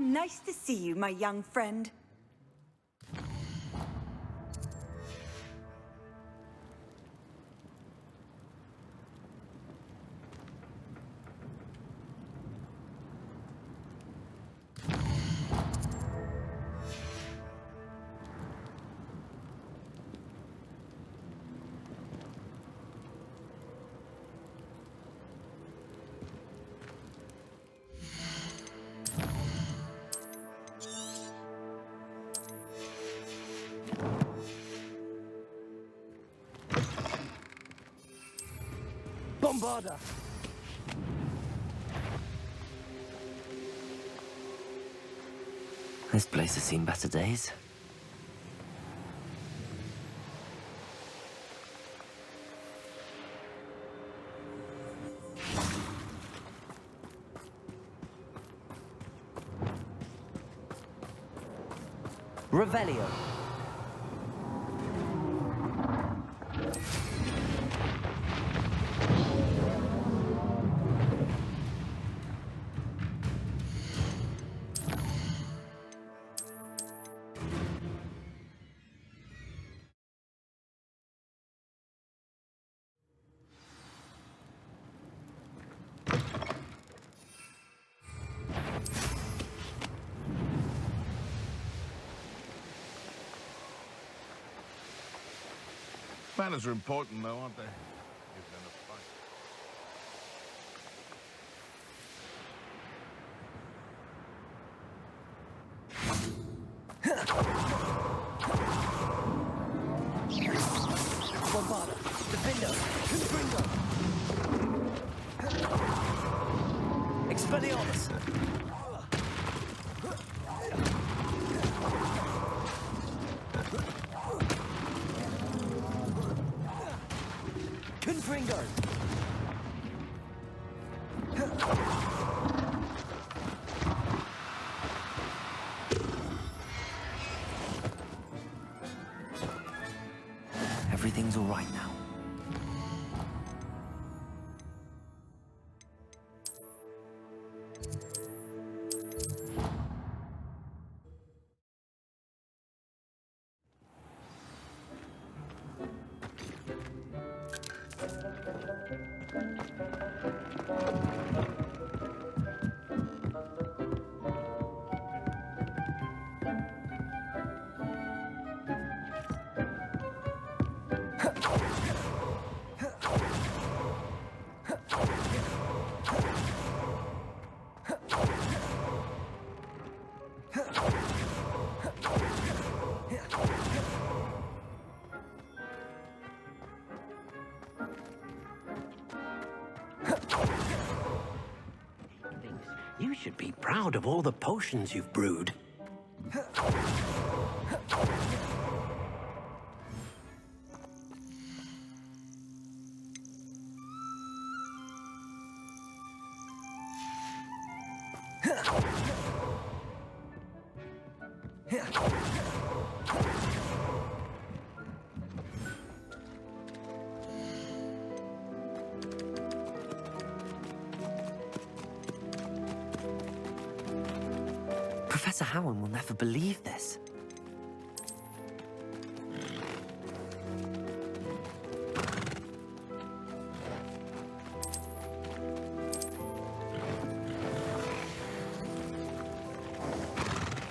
Nice to see you, my young friend. Bombarda! This place has seen better days. Revelio. Manners are important, though, aren't they? Give them a fight. Bombarda! Defender! Confringo! Expelliarmus! Confringo! Everything's all right now. You should be proud of all the potions you've brewed. Professor Howard will never believe this.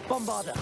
Bombarda!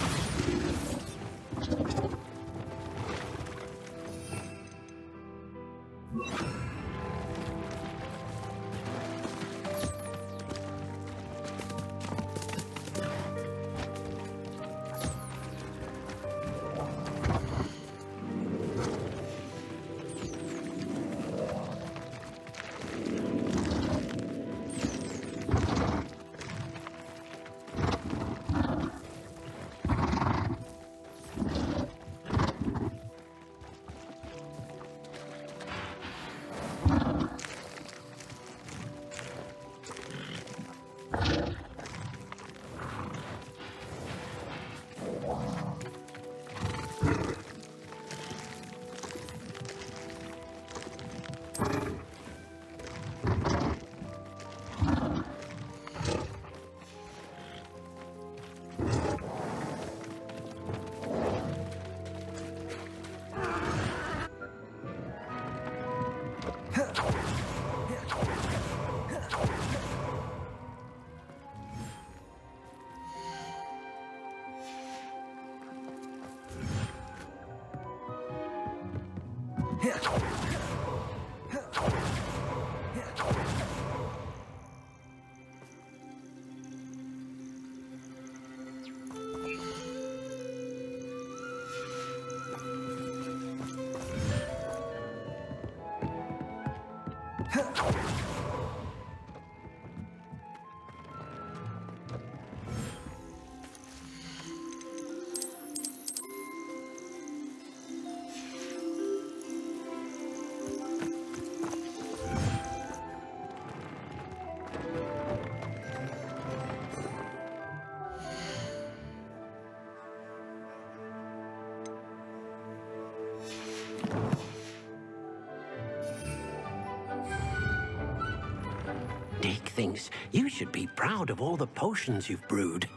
Dick thinks you should be proud of all the potions you've brewed.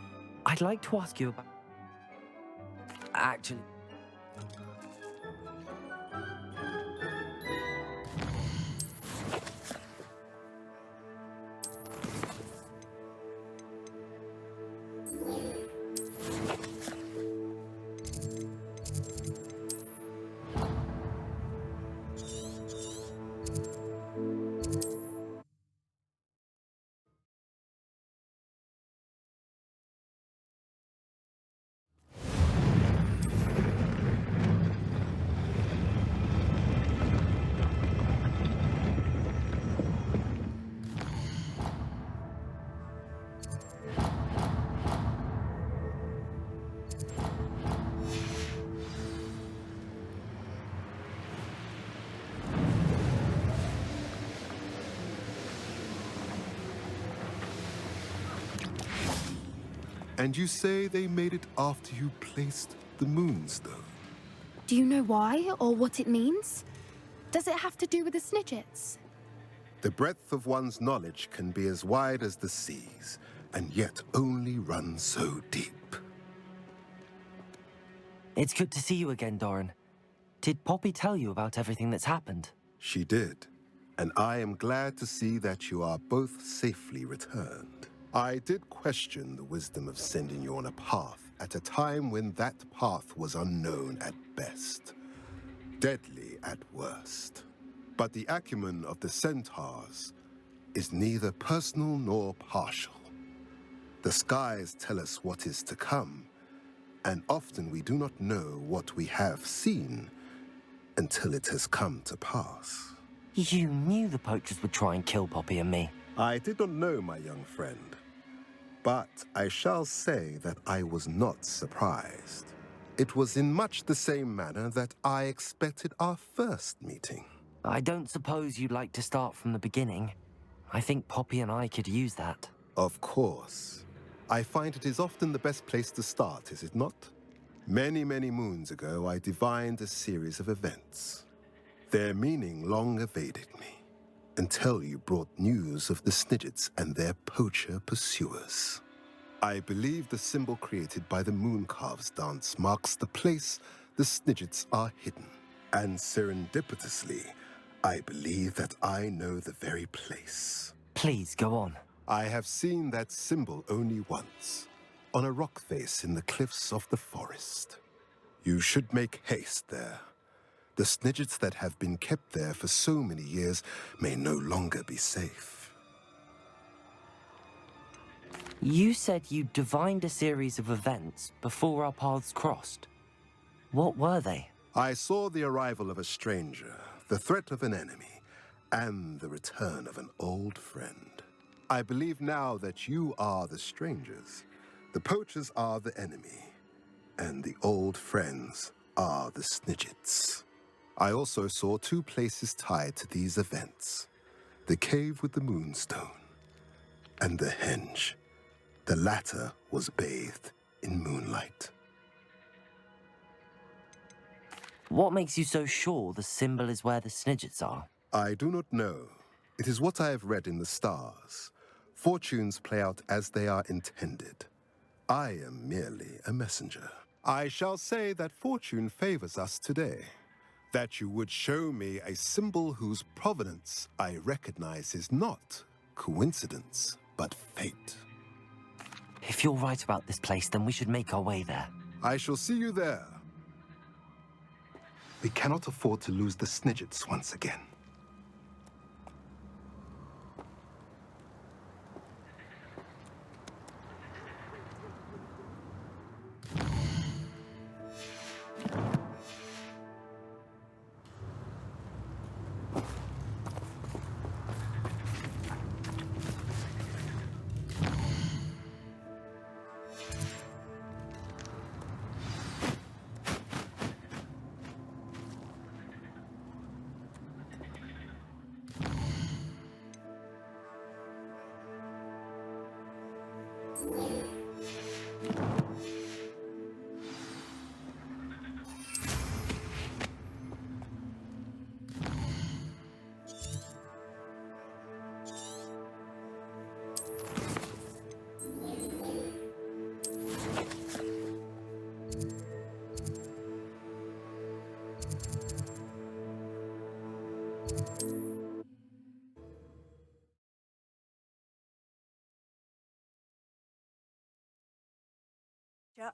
I'd like to ask you about... Actually... And you say they made it after you placed the Moonstone? Do you know why, or what it means? Does it have to do with the Snidgets? The breadth of one's knowledge can be as wide as the seas, and yet only run so deep. It's good to see you again, Doran. Did Poppy tell you about everything that's happened? She did, and I am glad to see that you are both safely returned. I did question the wisdom of sending you on a path at a time when that path was unknown at best, deadly at worst. But the acumen of the centaurs is neither personal nor partial. The skies tell us what is to come, and often we do not know what we have seen until it has come to pass. You knew the poachers would try and kill Poppy and me. I did not know, my young friend, but I shall say that I was not surprised. It was in much the same manner that I expected our first meeting. I don't suppose you'd like to start from the beginning. I think Poppy and I could use that. Of course. I find it is often the best place to start, is it not? Many, many moons ago, I divined a series of events. Their meaning long evaded me, until you brought news of the Snidgets and their poacher pursuers. I believe the symbol created by the Mooncalves dance marks the place the Snidgets are hidden. And serendipitously, I believe that I know the very place. Please, go on. I have seen that symbol only once, on a rock face in the cliffs of the forest. You should make haste there. The Snidgets that have been kept there for so many years may no longer be safe. You said you divined a series of events before our paths crossed. What were they? I saw the arrival of a stranger, the threat of an enemy, and the return of an old friend. I believe now that you are the strangers, the poachers are the enemy, and the old friends are the Snidgets. I also saw two places tied to these events: the cave with the Moonstone and the henge. The latter was bathed in moonlight. What makes you so sure the symbol is where the Snidgets are? I do not know. It is what I have read in the stars. Fortunes play out as they are intended. I am merely a messenger. I shall say that fortune favors us today. That you would show me a symbol whose provenance I recognize is not coincidence, but fate. If you're right about this place, then we should make our way there. I shall see you there. We cannot afford to lose the Snidgets once again.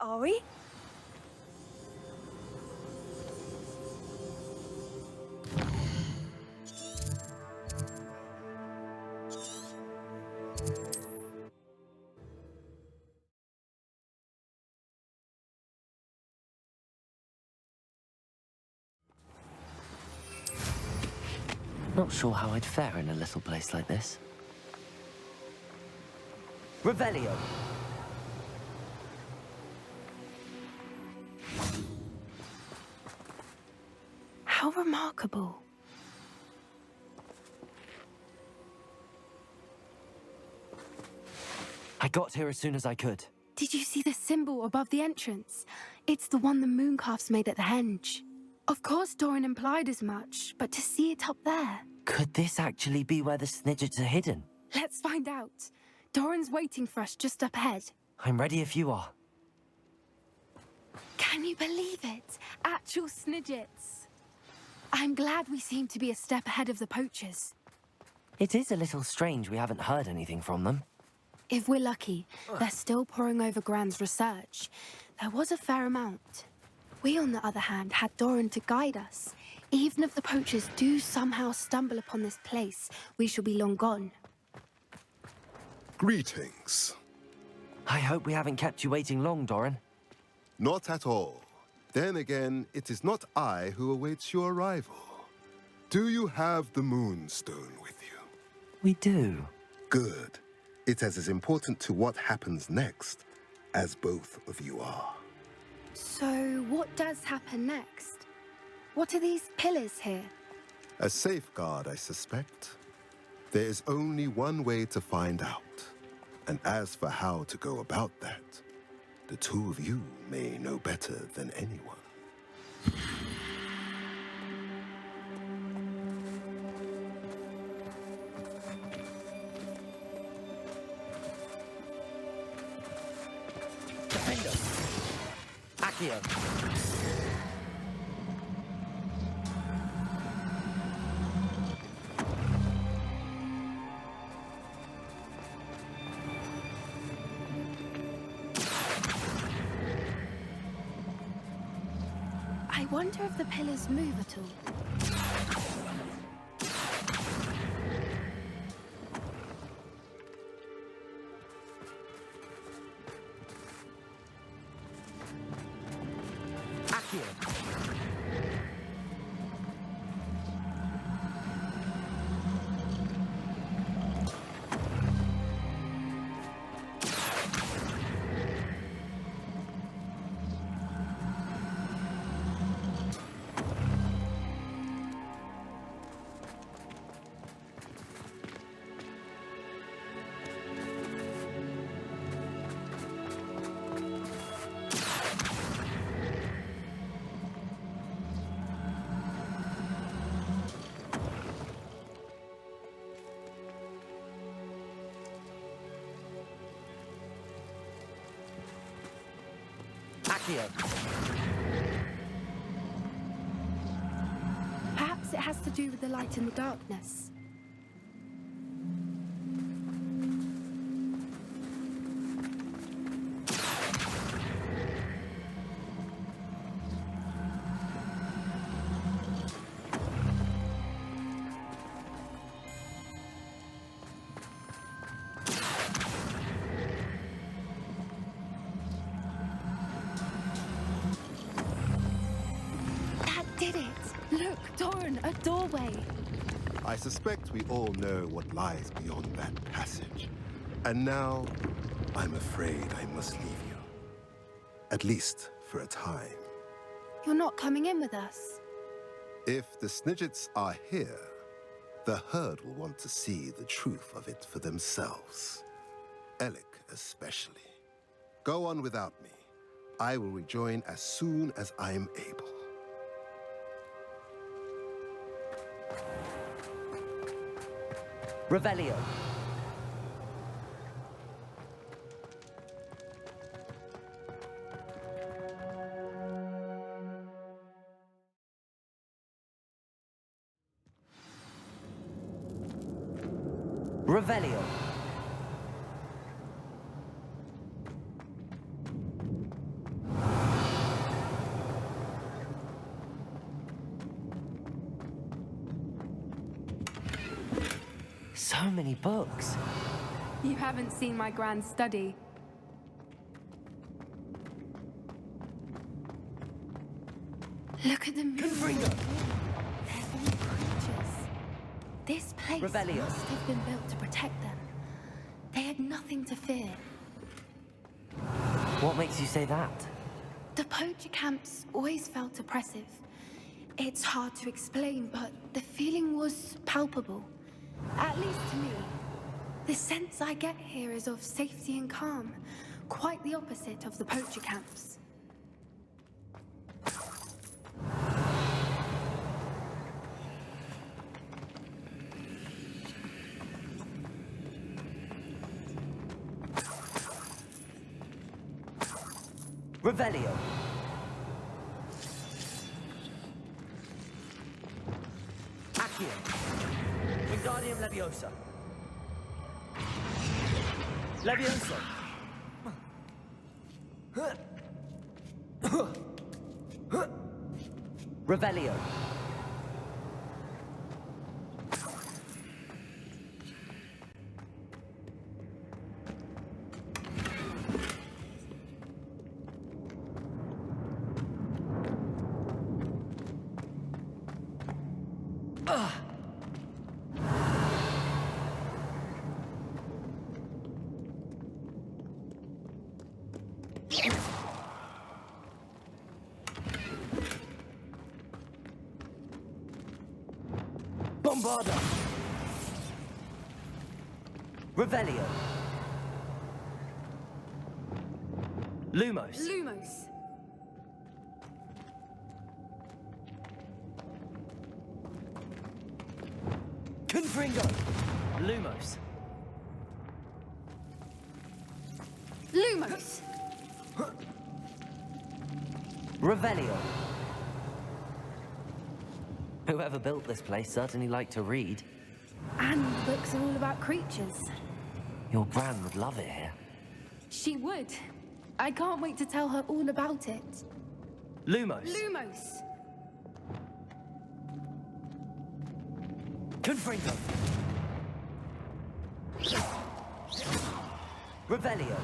Are we? Not sure how I'd fare in a little place like this. Revelio. How remarkable. I got here as soon as I could. Did you see the symbol above the entrance? It's the one the mooncalfs made at the henge. Of course Doran implied as much, but to see it up there... Could this actually be where the Snidgets are hidden? Let's find out. Doran's waiting for us just up ahead. I'm ready if you are. Can you believe it? Actual Snidgets. I'm glad we seem to be a step ahead of the poachers. It is a little strange we haven't heard anything from them. If we're lucky, they're still poring over Gran's research. There was a fair amount. We, on the other hand, had Doran to guide us. Even if the poachers do somehow stumble upon this place, we shall be long gone. Greetings. I hope we haven't kept you waiting long, Doran. Not at all. Then again, it is not I who awaits your arrival. Do you have the Moonstone with you? We do. Good. It is as important to what happens next as both of you are. So, what does happen next? What are these pillars here? A safeguard, I suspect. There is only one way to find out. And as for how to go about that, the two of you may know better than anyone. Defender. Accio. I wonder if the pillars move at all. Accio. Accio. Perhaps it has to do with the light in the darkness. That did it! Look, Doran, a doorway! I suspect we all know what lies beyond that passage. And now, I'm afraid I must leave you. At least for a time. You're not coming in with us. If the Snidgets are here, the herd will want to see the truth of it for themselves. Alec especially. Go on without me. I will rejoin as soon as I am able. Revelio. Revelio. So many books. You haven't seen my grand study. Look at them. Confringo. They're all creatures. This place Revelio. must have been built to protect them. They had nothing to fear. What makes you say that? The poacher camps always felt oppressive. It's hard to explain, but the feeling was palpable. At least to me. The sense I get here is of safety and calm. Quite the opposite of the poacher camps. Revelio. Accio. Wingardium Leviosa. Leviosa. Revelio. Bombarda! Revelio. Lumos. Lumos. Confringo. Lumos. Lumos. Revelio. Whoever built this place certainly liked to read. And books are all about creatures. Your gran would love it here. She would. I can't wait to tell her all about it. Lumos. Lumos. Confringo. Revelio.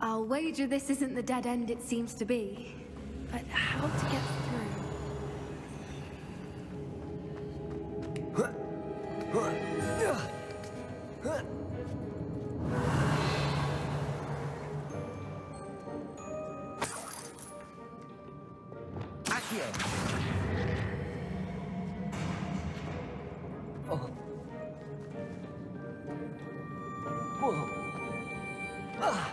I'll wager this isn't the dead end it seems to be. But how to get through? Accio. Oh. Whoa. Ah.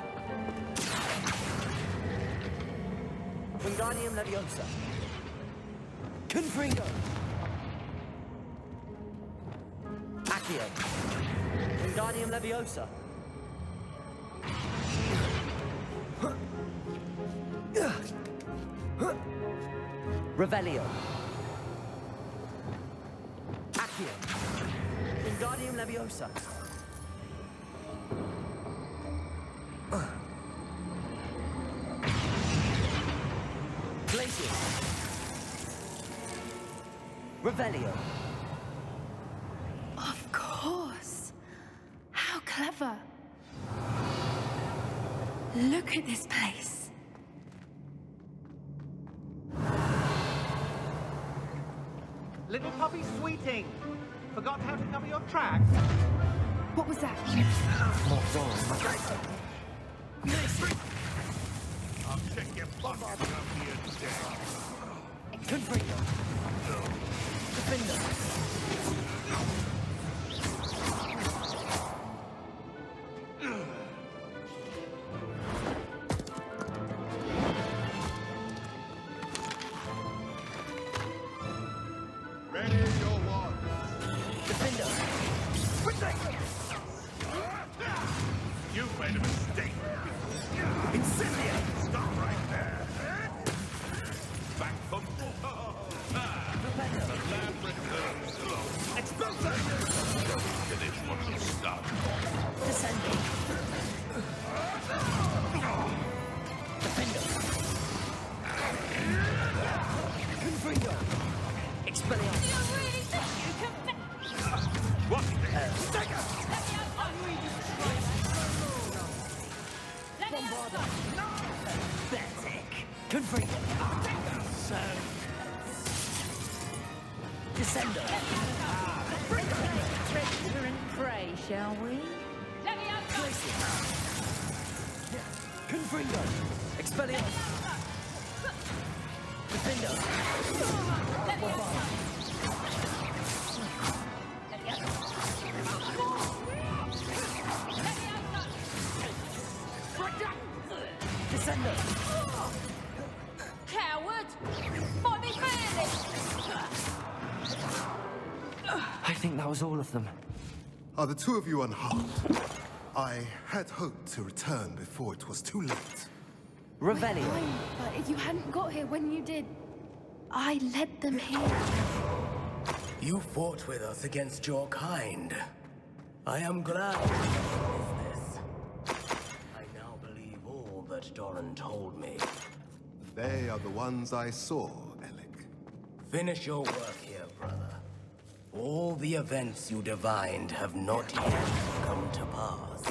Wingardium Leviosa. Confringo. Accio. Wingardium Leviosa. Revelio. Accio. Wingardium Leviosa. Glacius. Revelio. Of course. How clever. Look at this place. Little puppy Sweeting! Forgot how to cover your tracks? What was that? Not Doran, but I'll check your pockets up here, Jack. Confringo. Defender. Descender. Predator and prey, shall we? Confringo. Expelliarmus. Defender. Bombarda. Descender. Coward! Might be fearless! I think that was all of them. Are the two of you unharmed? I had hoped to return before it was too late. Revelio. Fine, but if you hadn't got here when you did, I led them here. You fought with us against your kind. I am glad you did this. I now believe all that Doran told me. They are the ones I saw, Alec. Finish your work here, brother. All the events you divined have not yet come to pass.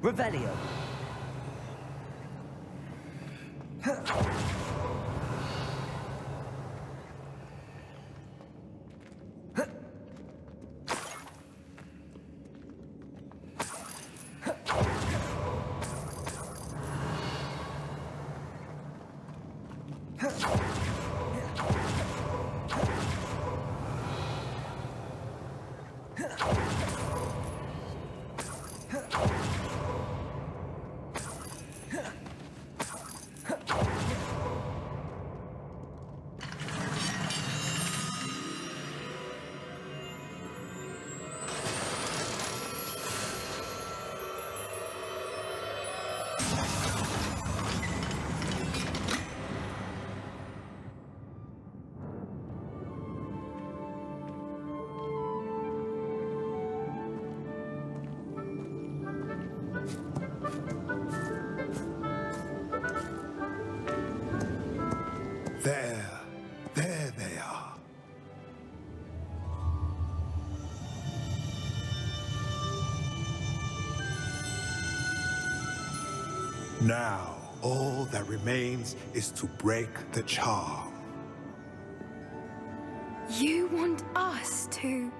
Revelio. There they are. Now, all that remains is to break the charm. You want us to...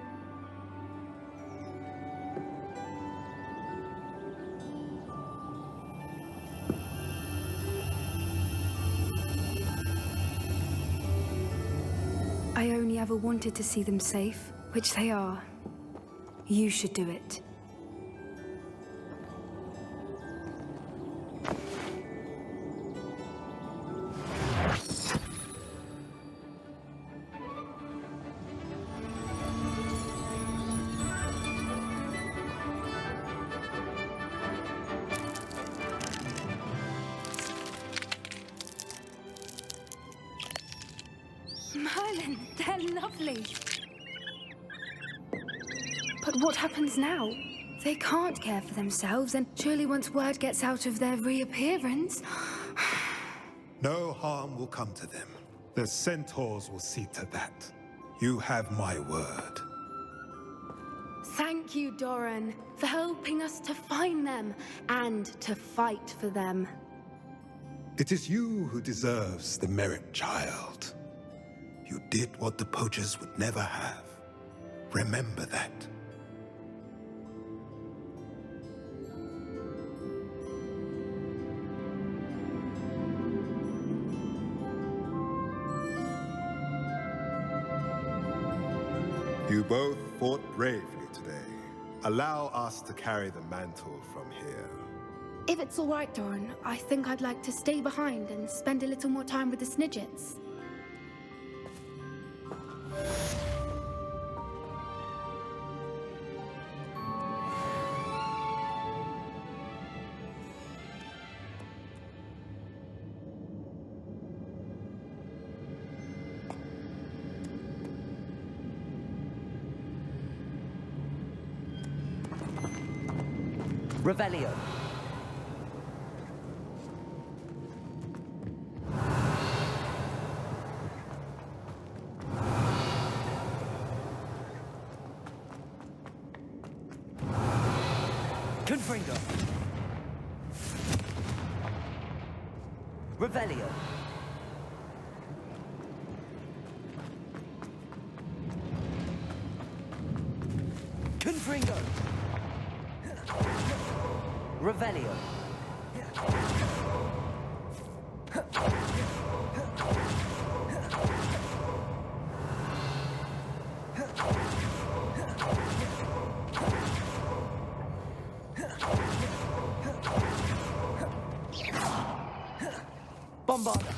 I only ever wanted to see them safe, which they are. You should do it. Merlin, they're lovely. But what happens now? They can't care for themselves, and surely once word gets out of their reappearance... No harm will come to them. The centaurs will see to that. You have my word. Thank you, Doran, for helping us to find them and to fight for them. It is you who deserves the merit, child. You did what the poachers would never have. Remember that. You both fought bravely today. Allow us to carry the mantle from here. If it's all right, Doran, I think I'd like to stay behind and spend a little more time with the Snidgets. Revelio. Confringo. Revelio. Confringo. Revelio. Bombarda.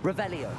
Revelio.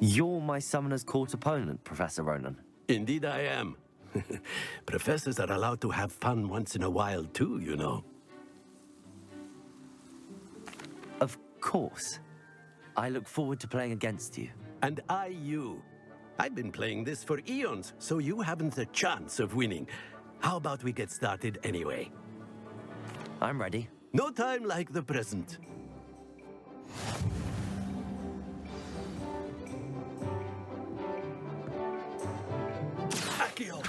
You're my Summoner's Court opponent, Professor Ronan. Indeed I am. Professors are allowed to have fun once in a while too, you know. Of course. I look forward to playing against you. And I you. I've been playing this for eons, so you haven't a chance of winning. How about we get started anyway? I'm ready. No time like the present. Accio!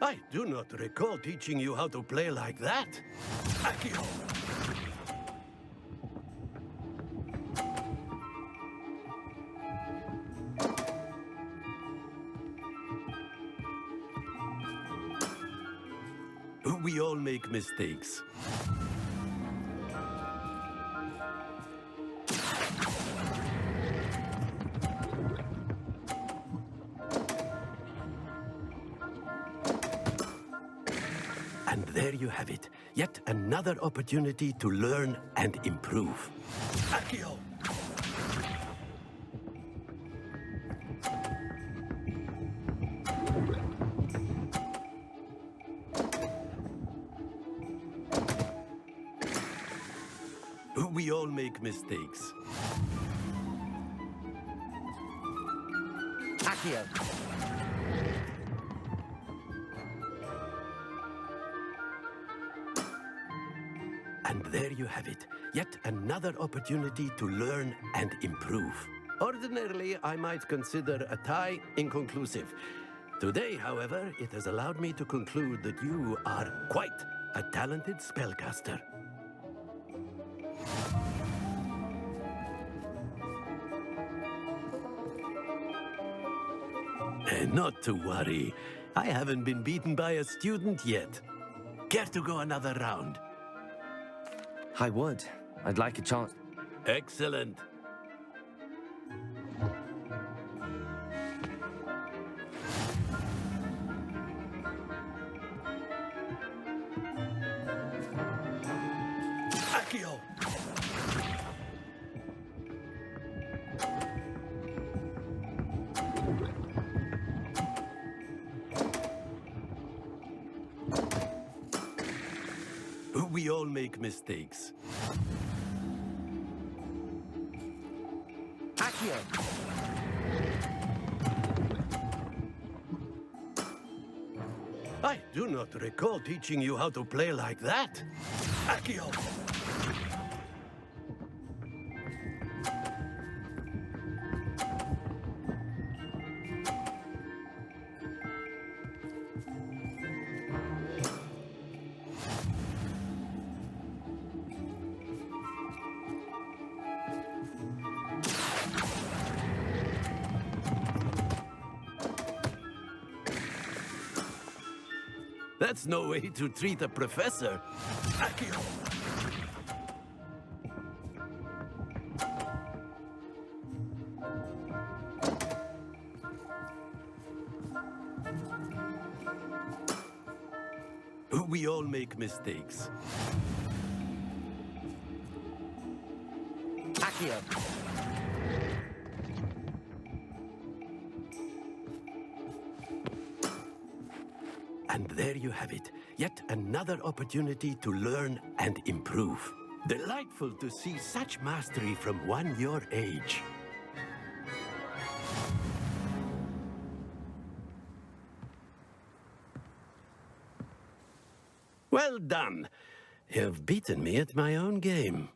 I do not recall teaching you how to play like that. Accio! We all make mistakes. And there you have it. Yet another opportunity to learn and improve. Accio! We all make mistakes. Accio. And there you have it. Yet another opportunity to learn and improve. Ordinarily, I might consider a tie inconclusive. Today, however, it has allowed me to conclude that you are quite a talented spellcaster. Not to worry. I haven't been beaten by a student yet. Care to go another round? I would. I'd like a chance. Excellent. Accio! We all make mistakes. Accio! I do not recall teaching you how to play like that. Accio! That's no way to treat a professor. Accio! We all make mistakes. Accio! And there you have it. Yet another opportunity to learn and improve. Delightful to see such mastery from one your age. Well done. You've beaten me at my own game.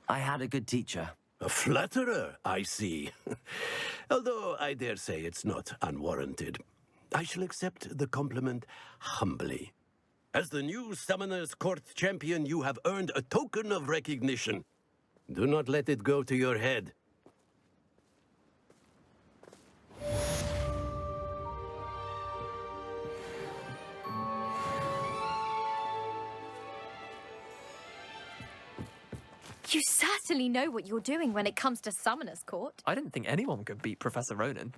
I had a good teacher. A flatterer, I see. Although I dare say it's not unwarranted. I shall accept the compliment humbly. As the new Summoner's Court champion, you have earned a token of recognition. Do not let it go to your head. You certainly know what you're doing when it comes to Summoner's Court. I didn't think anyone could beat Professor Ronan.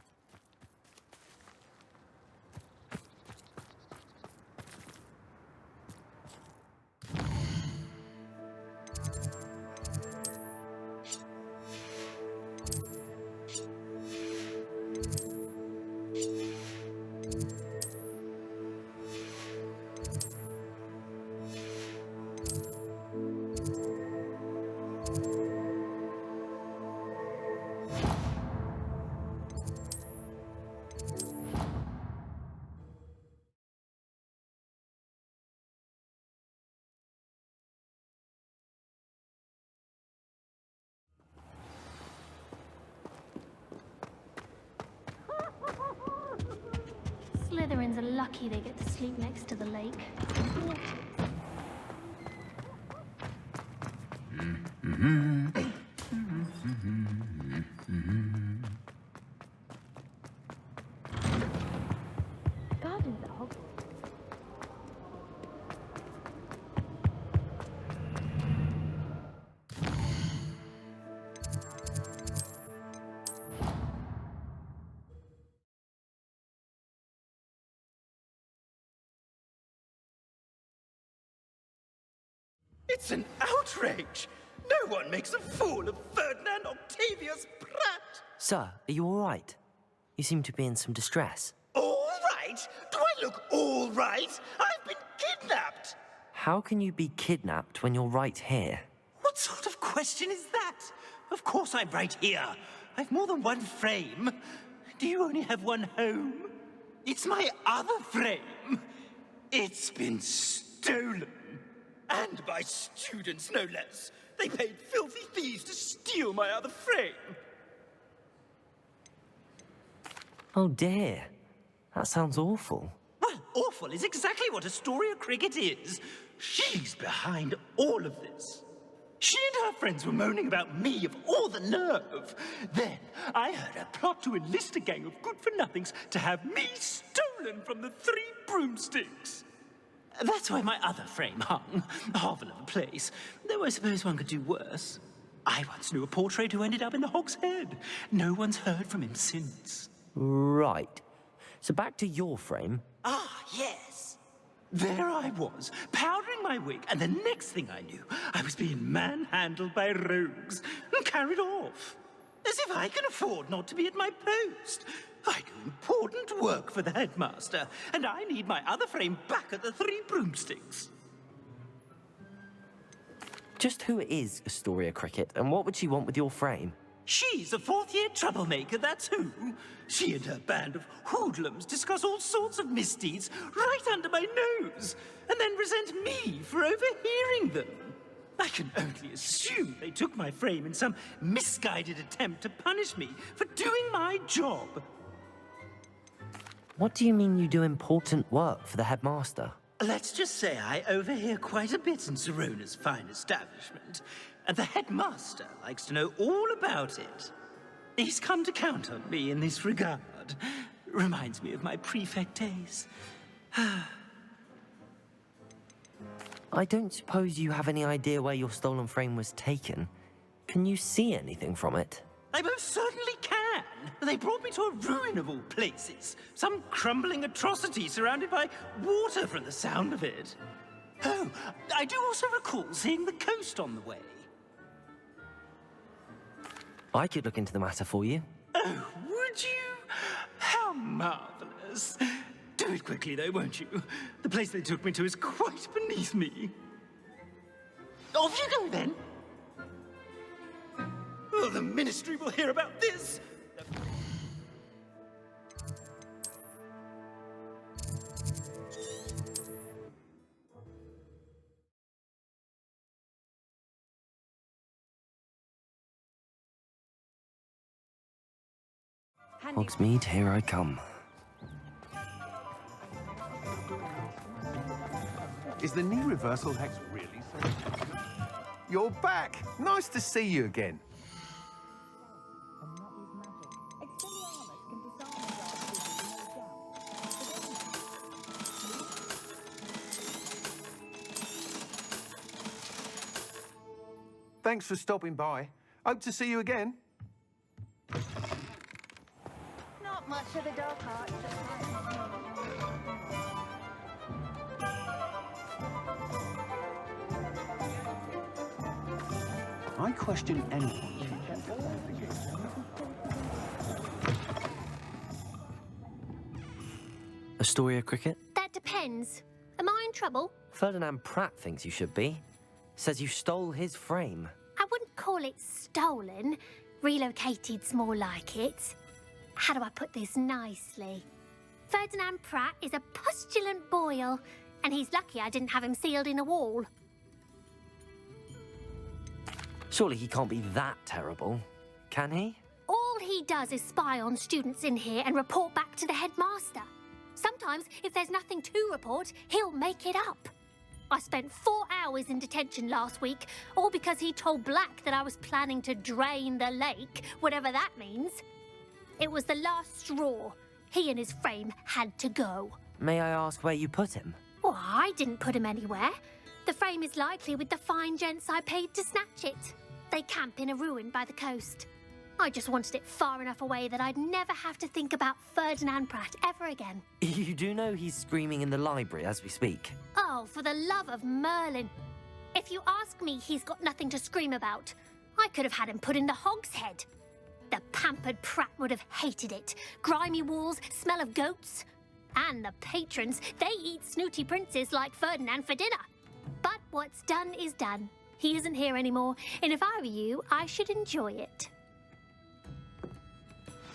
Slytherins are lucky they get to sleep next to the lake. Gardens at Hogwarts. It's an outrage! No one makes a fool of Ferdinand Octavius Pratt! Sir, are you all right? You seem to be in some distress. All right? Do I look all right? I've been kidnapped! How can you be kidnapped when you're right here? What sort of question is that? Of course I'm right here. I've more than one frame. Do you only have one home? It's my other frame. It's been stolen. And by students, no less. They paid filthy thieves to steal my other frame. Oh dear. That sounds awful. Well, awful is exactly what Astoria Cricket is. She's behind all of this. She and her friends were moaning about me, of all the nerve. Then I heard her plot to enlist a gang of good-for-nothings to have me stolen from the Three Broomsticks. That's where my other frame hung. A hovel of a place. Though I suppose one could do worse. I once knew a portrait who ended up in the Hog's Head. No one's heard from him since. Right. So back to your frame. Ah, yes. There I was, powdering my wig, and the next thing I knew, I was being manhandled by rogues and carried off. As if I can afford not to be at my post. I do important work for the headmaster, and I need my other frame back at the Three Broomsticks. Just who is Astoria Cricket, and what would she want with your frame? She's a fourth-year troublemaker, that's who. She and her band of hoodlums discuss all sorts of misdeeds right under my nose, and then resent me for overhearing them. I can only assume they took my frame in some misguided attempt to punish me for doing my job. What do you mean you do important work for the headmaster? Let's just say I overhear quite a bit in Serona's fine establishment, and the headmaster likes to know all about it. He's come to count on me in this regard. Reminds me of my prefect days. I don't suppose you have any idea where your stolen frame was taken. Can you see anything from it? I most certainly can. They brought me to a ruin of all places. Some crumbling atrocity surrounded by water from the sound of it. Oh, I do also recall seeing the coast on the way. I could look into the matter for you. Oh, would you? How marvelous. Do it quickly, though, won't you? The place they took me to is quite beneath me. Off you go, then. Oh, the Ministry will hear about this. Hogsmeade, here I come. Is the knee reversal hex really so? You're back! Nice to see you again. Thanks for stopping by. Hope to see you again. Not much of the dark art. I question anyone. Astoria Cricket? That depends. Am I in trouble? Ferdinand Pratt thinks you should be. Says you stole his frame. I wouldn't call it stolen. Relocated's more like it. How do I put this nicely? Ferdinand Pratt is a postulant boil, and he's lucky I didn't have him sealed in a wall. Surely he can't be that terrible, can he? All he does is spy on students in here and report back to the headmaster. Sometimes, if there's nothing to report, he'll make it up. I spent 4 hours in detention last week, all because he told Black that I was planning to drain the lake, whatever that means. It was the last straw. He and his frame had to go. May I ask where you put him? Well, I didn't put him anywhere. The frame is likely with the fine gents I paid to snatch it. They camp in a ruin by the coast. I just wanted it far enough away that I'd never have to think about Ferdinand Pratt ever again. You do know he's screaming in the library as we speak. Oh, for the love of Merlin. If you ask me, he's got nothing to scream about. I could have had him put in the Hog's Head. The pampered Pratt would have hated it. Grimy walls, smell of goats. And the patrons, they eat snooty princes like Ferdinand for dinner. But what's done is done. He isn't here anymore, and if I were you, I should enjoy it.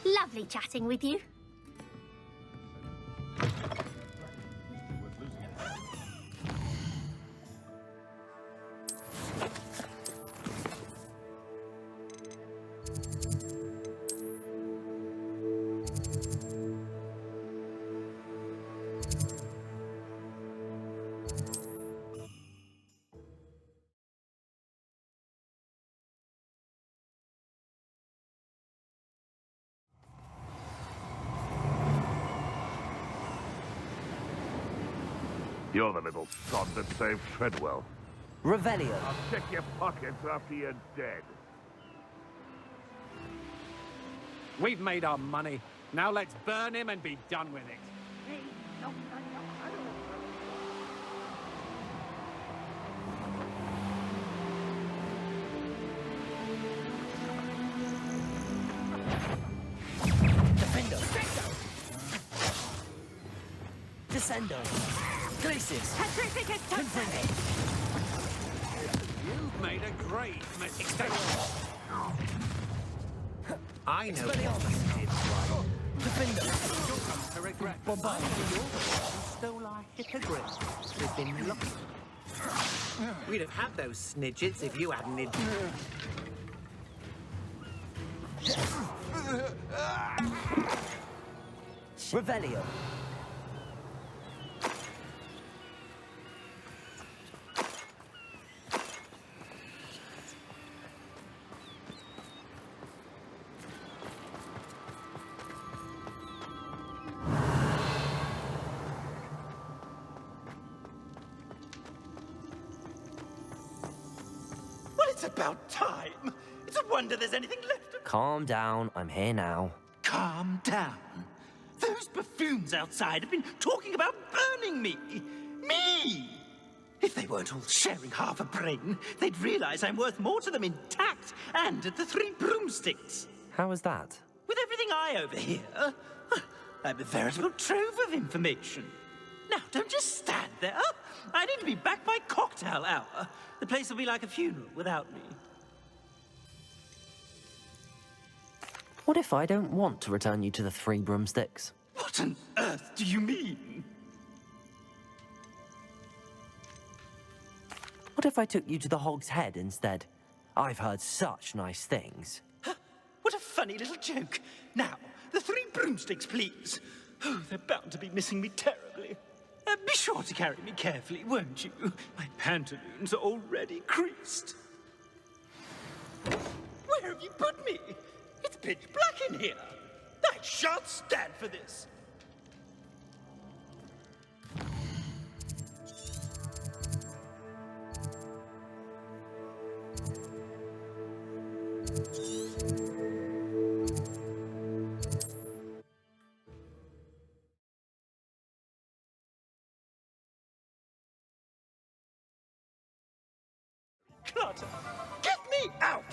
Lovely chatting with you. You're the little sod that saved Treadwell. Revelio. I'll check your pockets after you're dead. We've made our money. Now let's burn him and be done with it. Defendo. Descendo. Glacis. Confringo. You've made a great mistake. I know Expelliarmus. what you did right. Defendo. You'll come to regret. Bombard. You're the one who stole our hippogriff. We've been lucky. We'd have had those snidgets if you hadn't id. Revelio. Well, it's about time. It's a wonder there's anything left. Calm down. I'm here now. Calm down. Those buffoons outside have been talking about burning me. Me! If they weren't all sharing half a brain, they'd realize I'm worth more to them intact and at the Three Broomsticks. How was that? With everything I overhear, I'm a veritable trove of information. Now, don't just stand there. I need to be back by cocktail hour. The place will be like a funeral without me. What if I don't want to return you to the Three Broomsticks? What on earth do you mean? What if I took you to the Hog's Head instead? I've heard such nice things. What a funny little joke. Now, the Three Broomsticks, please. Oh, they're bound to be missing me terribly. Be sure to carry me carefully, won't you? My pantaloons are already creased. Where have you put me? It's pitch black in here. I shan't stand for this. Clutter, get me out!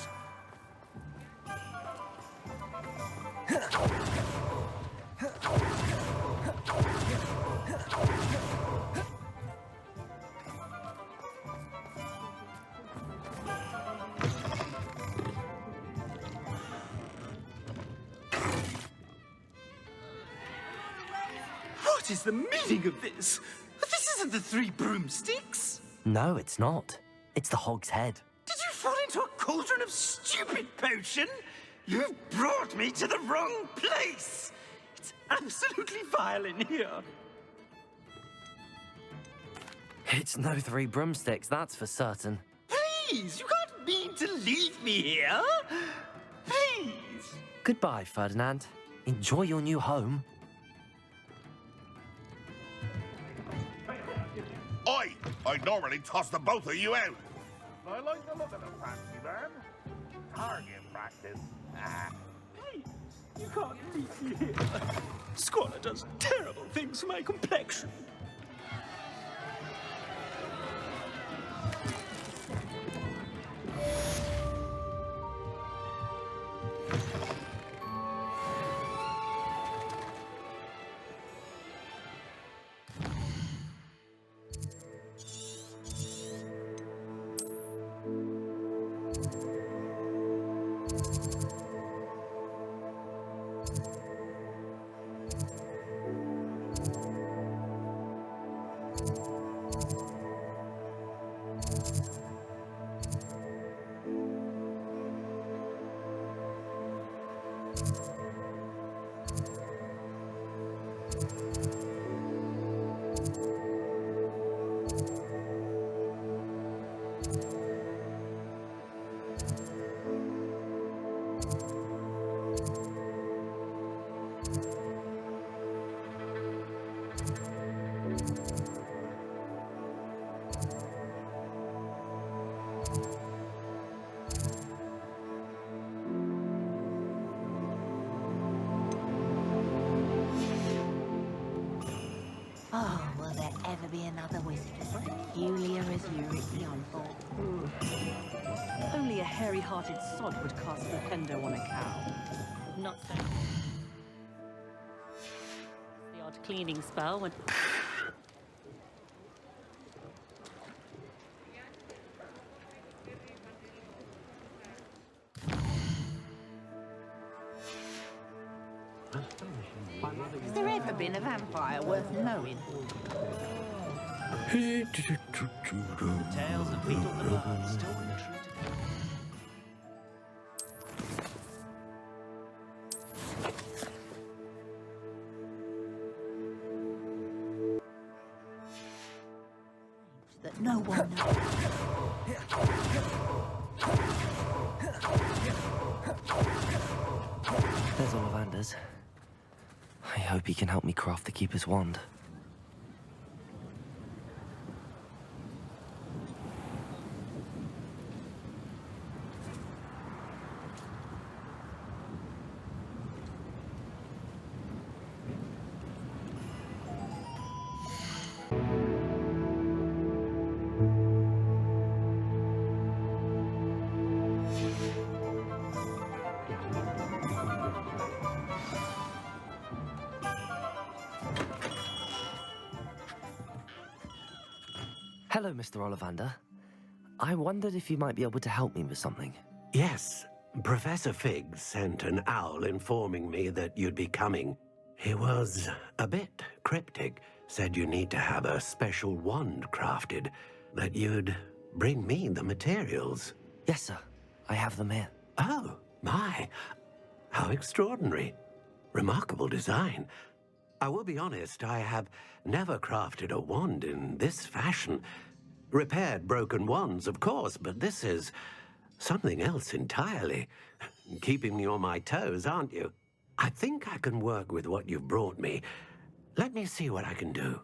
What is the meaning of this? This isn't the Three Broomsticks. No, it's not. It's the Hog's Head. Did you fall into a cauldron of stupid potion? You've brought me to the wrong place. It's absolutely vile in here. It's no Three Broomsticks, that's for certain. Please, you can't mean to leave me here. Please. Goodbye, Ferdinand. Enjoy your new home. I'd normally toss the both of you out. I like the look of the fancy man. Target practice. Please, you can't leave me here. Squalor does terrible things to my complexion. ever be another wizard as peculiar as you, Ricky Onfall. Only a hairy-hearted sod would cast Flipendo on a cow. Not so. The odd cleaning spell when... Has there ever been a vampire worth knowing? Tales of Beetle the Bard still ring true today. That no one knows. There's Ollivander's. I hope he can help me craft the Keeper's wand. Hello, Mr. Ollivander. I wondered if you might be able to help me with something. Yes, Professor Fig sent an owl informing me that you'd be coming. He was a bit cryptic, said you need to have a special wand crafted, that you'd bring me the materials. Yes, sir. I have them here. Oh, my. How extraordinary. Remarkable design. I will be honest, I have never crafted a wand in this fashion. Repaired broken wands, of course, but this is something else entirely. Keeping me on my toes, aren't you? I think I can work with what you've brought me. Let me see what I can do.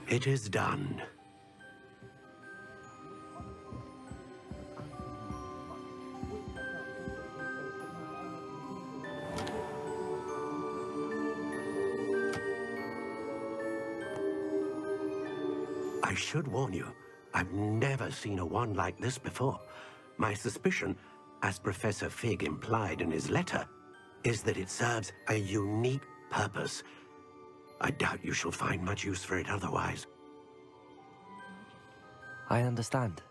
It is done. I should warn you, I've never seen a wand like this before. My suspicion, as Professor Fig implied in his letter, is that it serves a unique purpose. I doubt you shall find much use for it otherwise. I understand.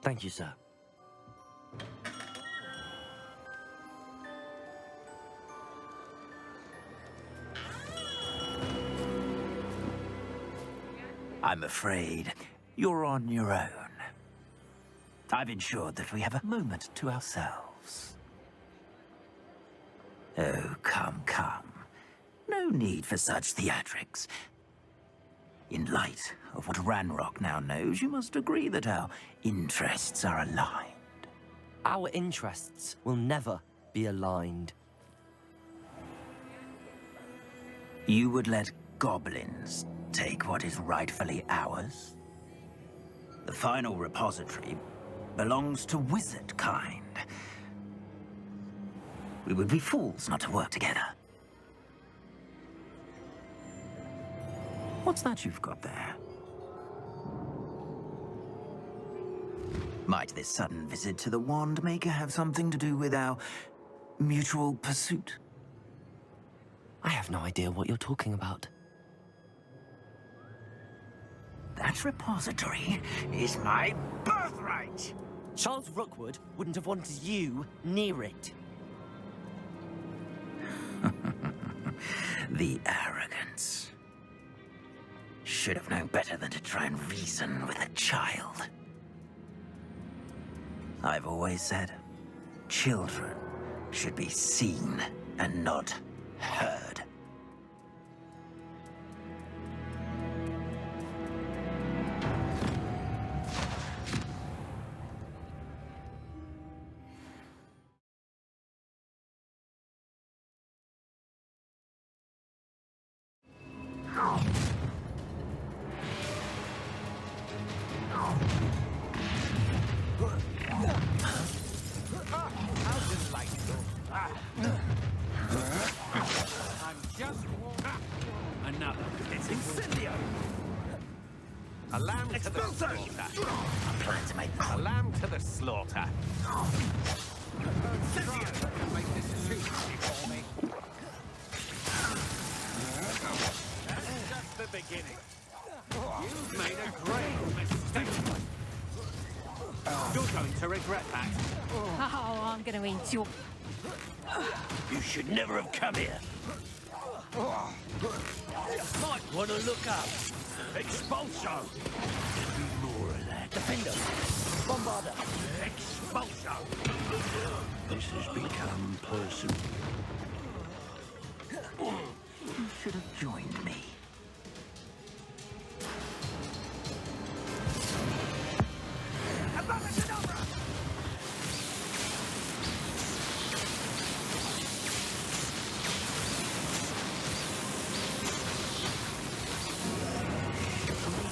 Thank you, sir. I'm afraid you're on your own. I've ensured that we have a moment to ourselves. Oh, come, come. No need for such theatrics. In light of what Ranrock now knows, you must agree that our interests are aligned. Our interests will never be aligned. You would let goblins take what is rightfully ours? The final repository belongs to wizard kind. We would be fools not to work together. What's that you've got there? Might this sudden visit to the Wand Maker have something to do with our mutual pursuit? I have no idea what you're talking about. That repository is my birthright! Charles Rookwood wouldn't have wanted you near it. The arrogance. Should have known better than to try and reason with a child. I've always said, Children should be seen and not heard. Another. It's incendio! A lamb to the slaughter. I plan to make A lamb to the slaughter. Incendio! Make this juicy for me. That's just the beginning. You've made a great mistake. You're going to regret that. Oh, I'm gonna eat your... You should never have come here. Might want to look up. Expulso. More of that. Defender. Bombarder. Expulso. This has become personal. You should have joined me.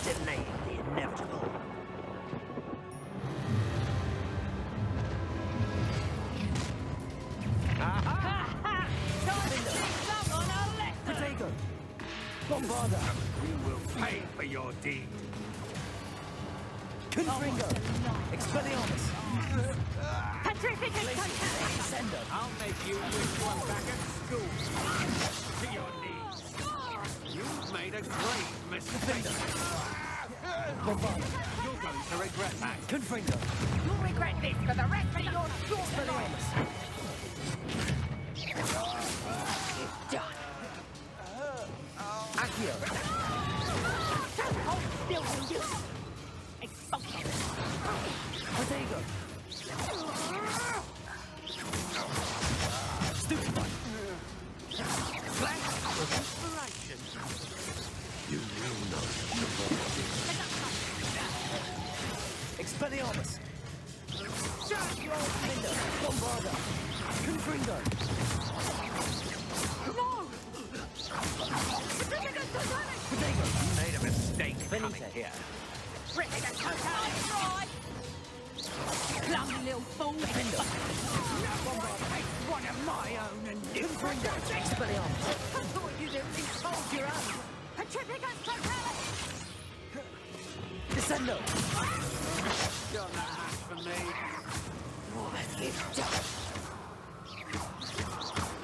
Delaying the inevitable. Protego. Bombarder. You will pay for your deed. Confringo. Expelliarmus. Petrificus Totalis! Descendo. I'll make you wish one back at school. To your knees. You've made a great mistake. Bombarder. You're going to regret that. Confringo. You'll regret this for the rest of your short life! Accio. Don't hold still, will you? Expulsion! Protego. Stupefy. Flash of inspiration. You will not Expelliarmus. Defender. Bombarder. Confringo. No! Protego. You made a mistake coming Benitez. here. Petrificus Totalis! Right! Clumsy little fool! Defender. Take one of my own and do Confringo. Expelliarmus. I thought you'd at least hold your own! Petrificus Totalis! Descendo. Got that match for me. What you've done!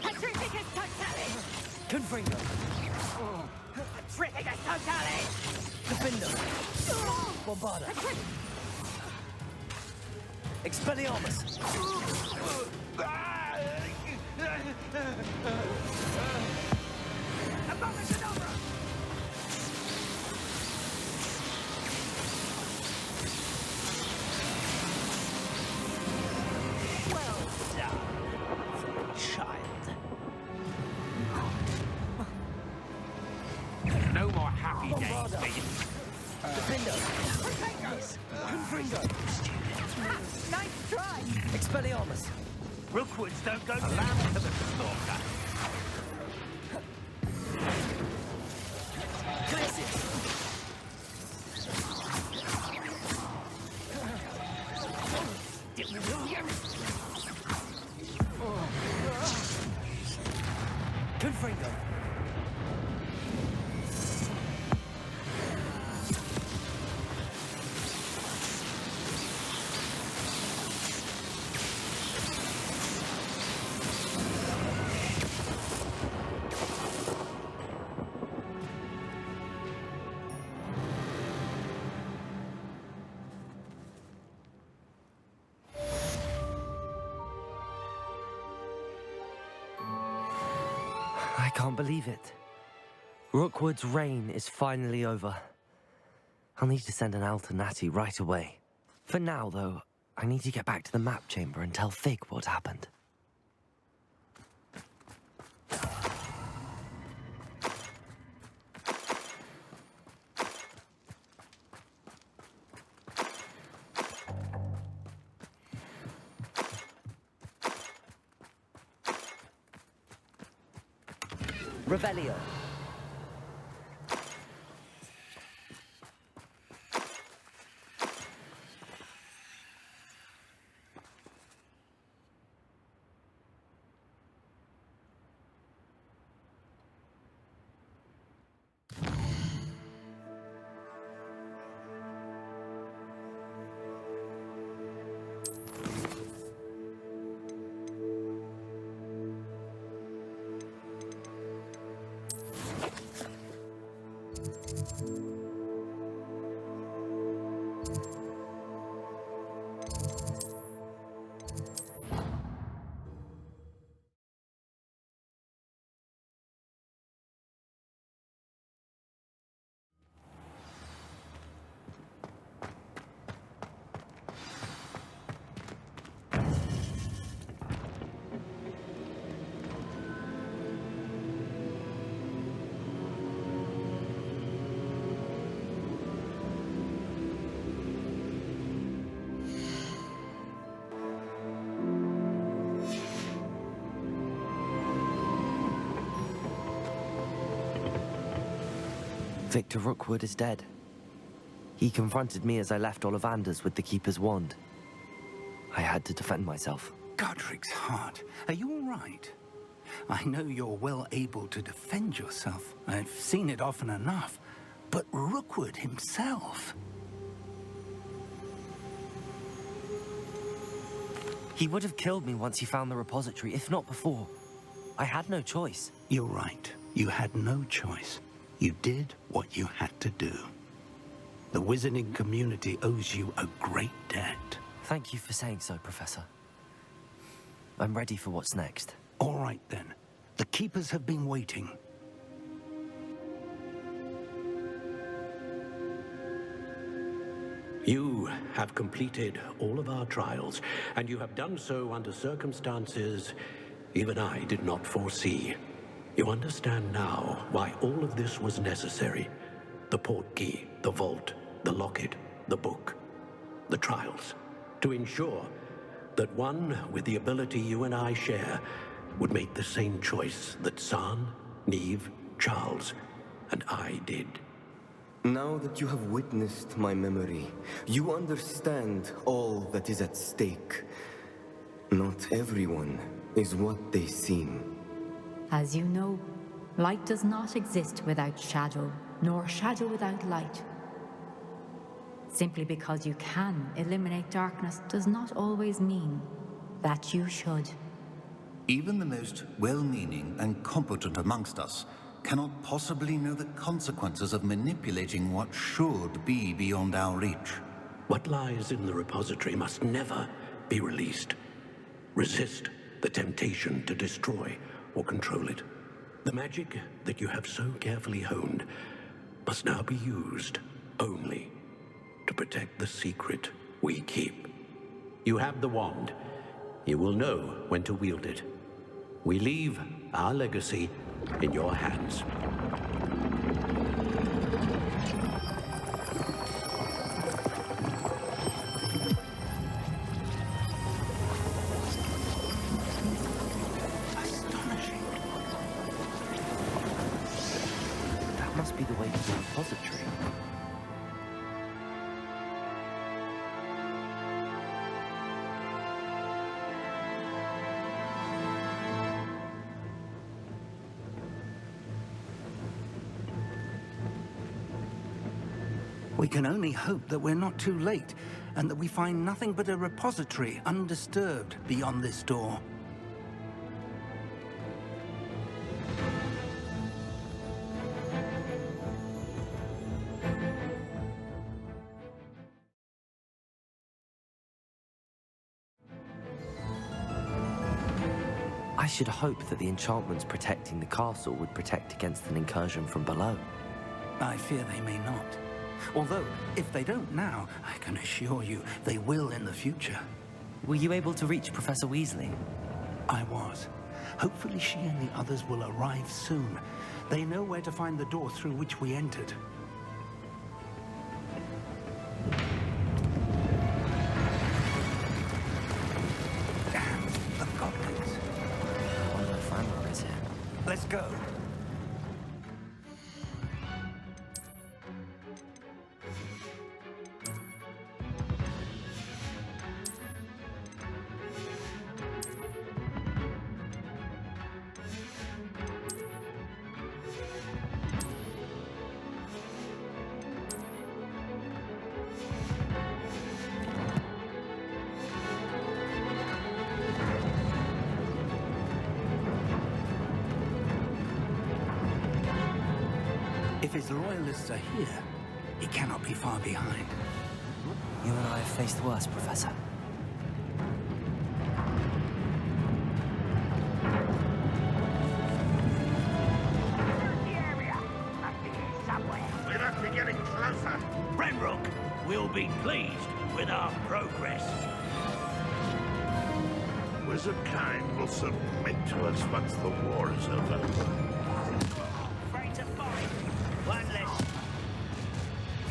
Petrificus Totalis! Confringo. Petrificus Totalis! Defender. Bombarder. Expelliarmus. Well done, child. No more happy days Bombarder. for you. Defender. Confringo. Nice try! Expelliarmus. Rookwoods don't go A lamb to the slaughter. Glacius. Confringo. I can't believe it. Rookwood's reign is finally over. I'll need to send an Alternati right away. For now, though, I need to get back to the map chamber and tell Fig what happened. Revelio. Victor Rookwood is dead. He confronted me as I left Ollivander's with the Keeper's wand. I had to defend myself. Godric's heart, are you all right? I know you're well able to defend yourself. I've seen it often enough. But Rookwood himself... He would have killed me once he found the repository, if not before. I had no choice. You're right. You had no choice. You did what you had to do. The wizarding community owes you a great debt. Thank you for saying so, Professor. I'm ready for what's next. All right, then. The Keepers have been waiting. You have completed all of our trials, and you have done so under circumstances even I did not foresee. You understand now why all of this was necessary. The portkey, the vault, the locket, the book, the trials. To ensure that one with the ability you and I share would make the same choice that San, Neve, Charles, and I did. Now that you have witnessed my memory, you understand all that is at stake. Not everyone is what they seem. As you know, light does not exist without shadow, nor shadow without light. Simply because you can eliminate darkness does not always mean that you should. Even the most well-meaning and competent amongst us cannot possibly know the consequences of manipulating what should be beyond our reach. What lies in the repository must never be released. Resist the temptation to destroy or control it. The magic that you have so carefully honed must now be used only to protect the secret we keep. You have the wand. You will know when to wield it. We leave our legacy in your hands. That must be the way to the repository. We can only hope that we're not too late, and that we find nothing but a repository undisturbed beyond this door. I should hope that the enchantments protecting the castle would protect against an incursion from below. I fear they may not. Although, if they don't now, I can assure you they will in the future. Were you able to reach Professor Weasley? I was. Hopefully she and the others will arrive soon. They know where to find the door through which we entered. Damn, the goblins. I wonder if Ranrock is here. Let's go. If his loyalists are here, he cannot be far behind. You and I have faced worse, Professor. We must be getting closer. Ranrock will be pleased with our progress. Wizard kind will submit to us once the war is over. Afraid to fight. One less.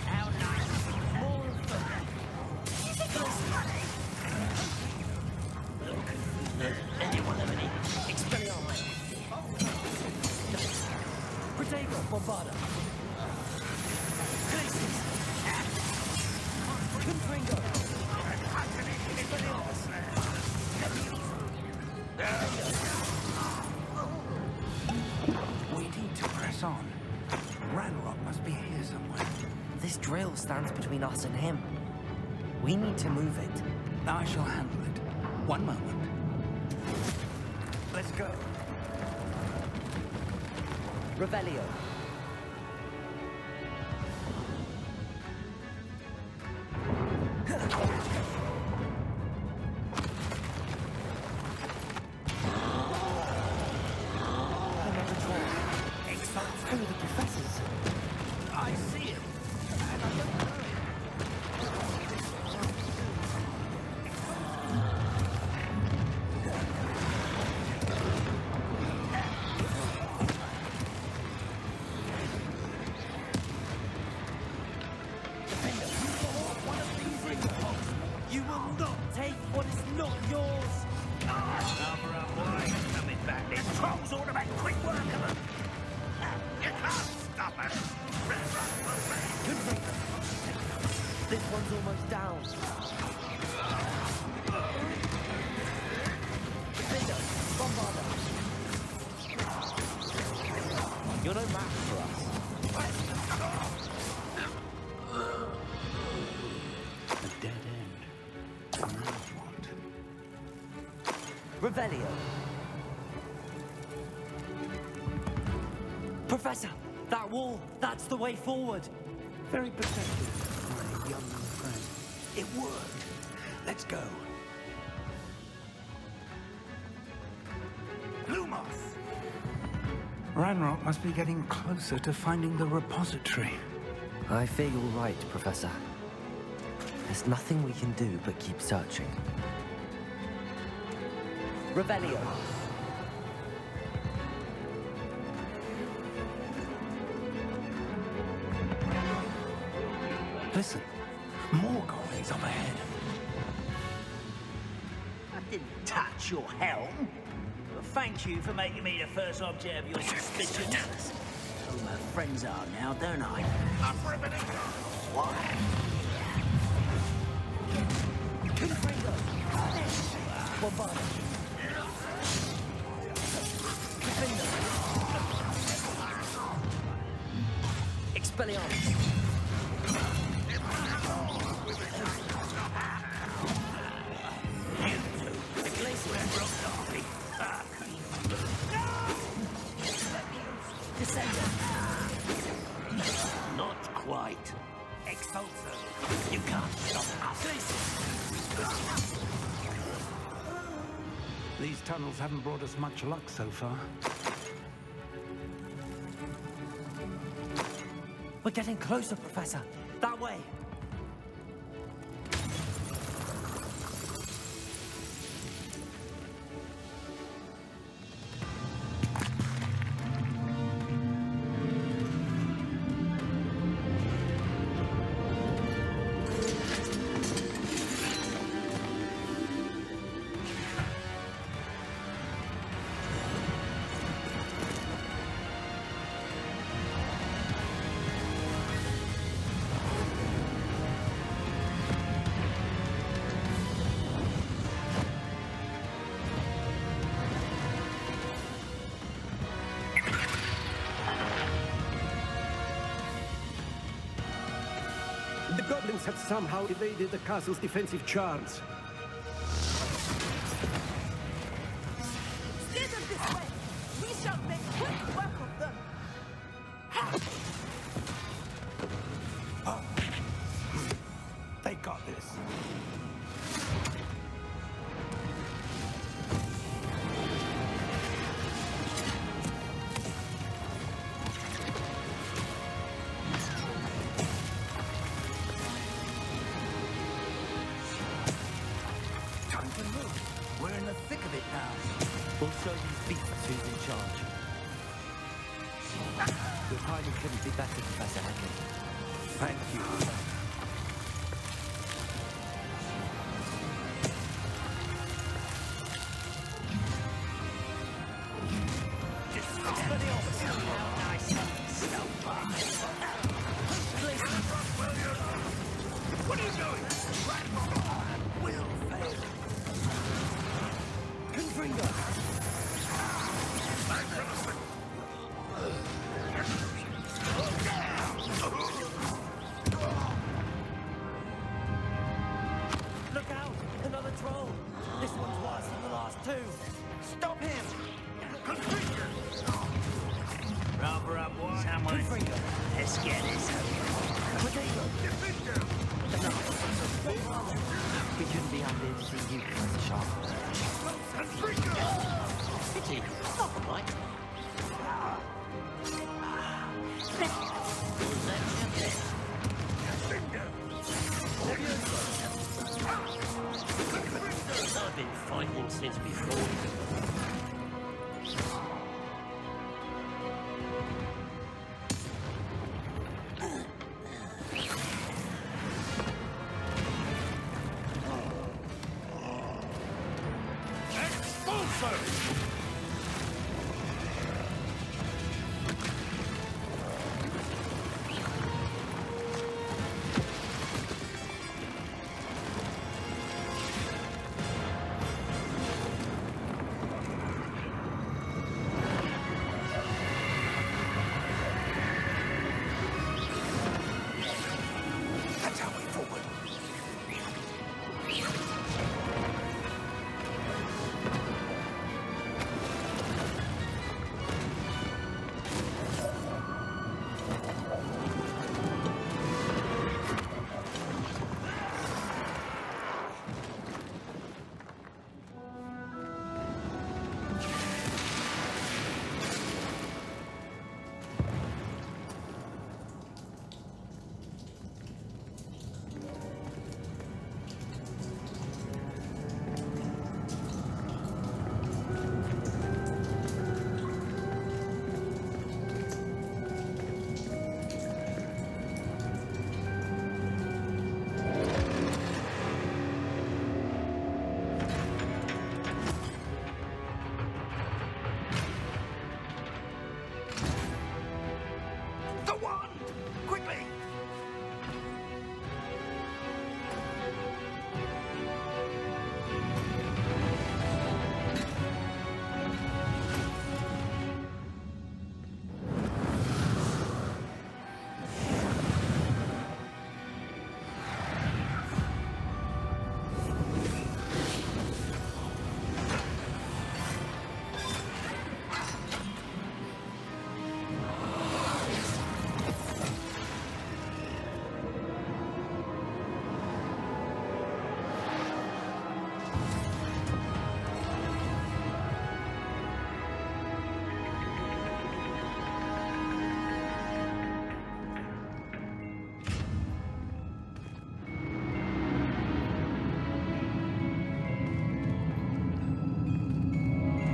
How nice. More of them. Look, anyone have any Expelliarmus? Protego, Bombarda. Glacius. Confringo. Expelliarmus. We need to press on. Ranrock must be here somewhere. This drill stands between us and him. We need to move it. I shall handle it. One moment. Let's go. Revelio. Who are the professors? I see him. And I don't know him. You will not take what is not yours! Cover up, boy. Coming back. These trolls ought to make quick work of them. You can't stop us. This one's almost down. Defender, Bombarda. You're no match for us. A dead end. Now what? Revelio. Professor, that wall, that's the way forward. Very pathetic, my young friend. It worked. Let's go. Lumos! Ranrock must be getting closer to finding the repository. I fear you're right, Professor. There's nothing we can do but keep searching. Revelio. Listen, more goblins up ahead. I didn't touch your helm. But thank you for making me the first object of your suspicions. Who my friends are now, don't I? Up for a minute. What? Confringo. Bombarda. Defender. Expelliarmus. Not quite. Expulsor. You can't stop us. These tunnels haven't brought us much luck so far. We're getting closer, Professor. That way! The goblins have somehow evaded the castle's defensive charms. Steer them this way! We shall make quick work of them! They got this. Time to move. We're in the thick of it now. We'll show these beasts who's in charge. Your timing couldn't be better, Professor Henry. Thank you. What are you doing? Will fail. Look out! Another troll! This one's worse than the last two! Stop him! Rubber up, what? Someone. Let's get this We couldn't be out there to see you, Professor Sharp. Pity. Not right. I've been fighting since before.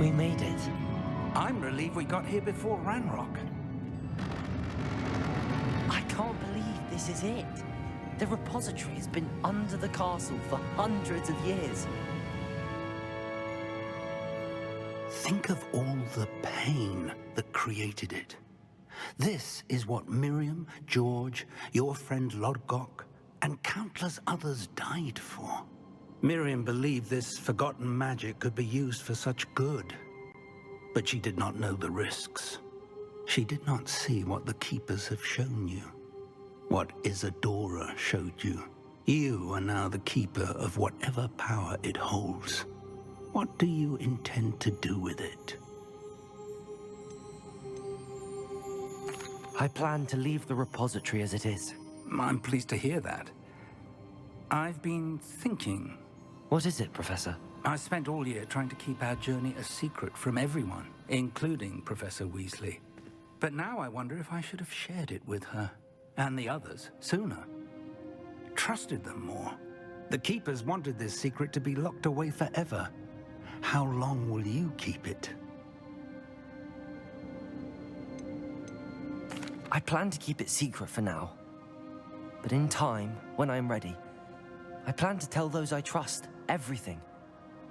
We made it. I'm relieved we got here before Ranrock. I can't believe this is it. The repository has been under the castle for hundreds of years. Think of all the pain that created it. This is what Miriam, George, your friend Lodgok, and countless others died for. Miriam believed this forgotten magic could be used for such good. But she did not know the risks. She did not see what the Keepers have shown you. What Isadora showed you. You are now the Keeper of whatever power it holds. What do you intend to do with it? I plan to leave the repository as it is. I'm pleased to hear that. I've been thinking. What is it, Professor? I spent all year trying to keep our journey a secret from everyone, including Professor Weasley. But now I wonder if I should have shared it with her, and the others, sooner. Trusted them more. The Keepers wanted this secret to be locked away forever. How long will you keep it? I plan to keep it secret for now. But in time, when I'm ready, I plan to tell those I trust everything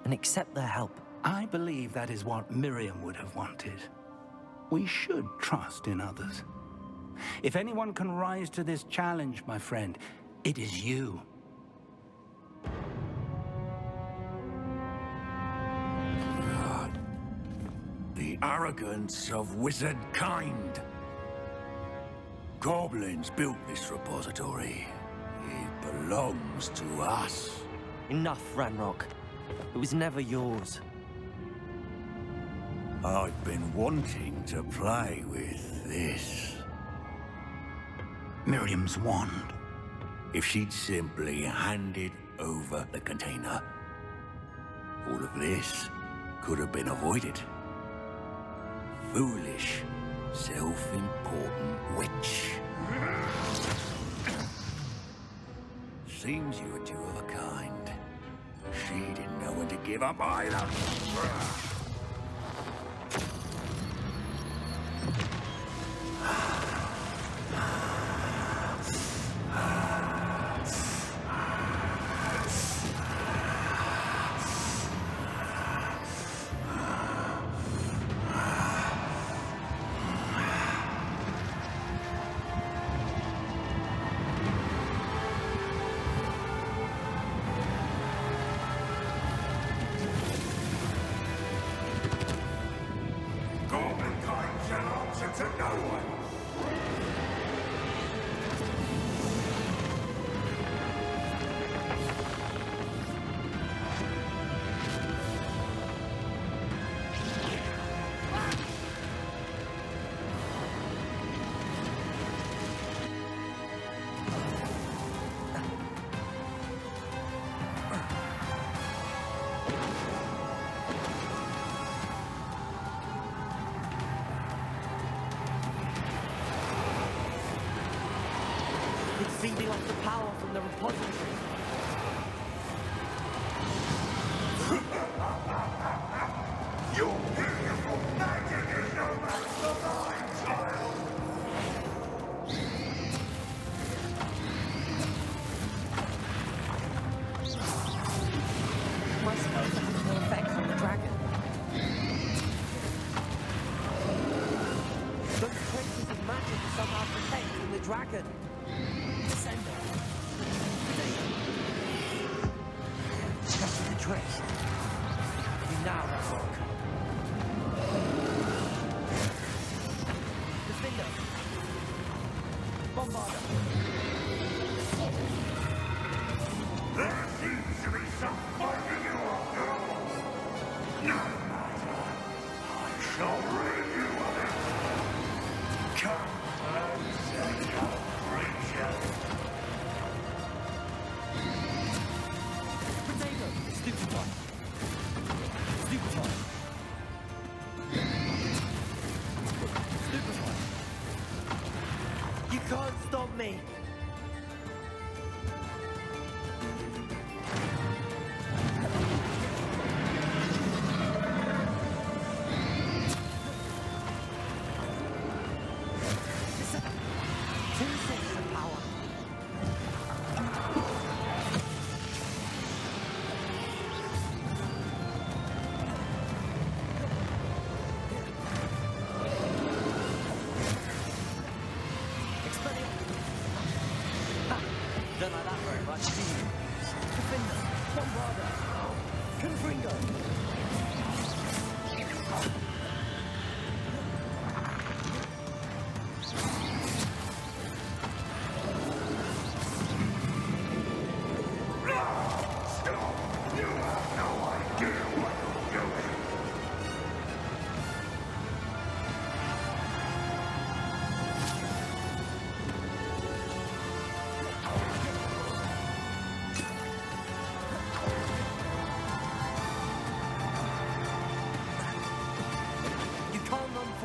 and accept their help. I believe that is what Miriam would have wanted. We should trust in others. If anyone can rise to this challenge, my friend, it is you. The arrogance of wizard kind. Goblins built this repository. It belongs to us. Enough, Ranrock. It was never yours. I've been wanting to play with this. Miriam's wand. If she'd simply handed over the container, all of this could have been avoided. Foolish, self-important witch. Seems you were two of a kind. She didn't know when to give up either. Feeding off the power from the repository. Your beautiful magic is no match for mine, child! My spells have no effect on the dragon. Those traces of magic are somehow protecting the dragon. That's the trace. You now work. Defender. Bombarder. There seems to be some fighting you after all. No matter. I shall rid you of it. Come and set your creature. Stupefy. Stupefy. Stupefy. You can't stop me.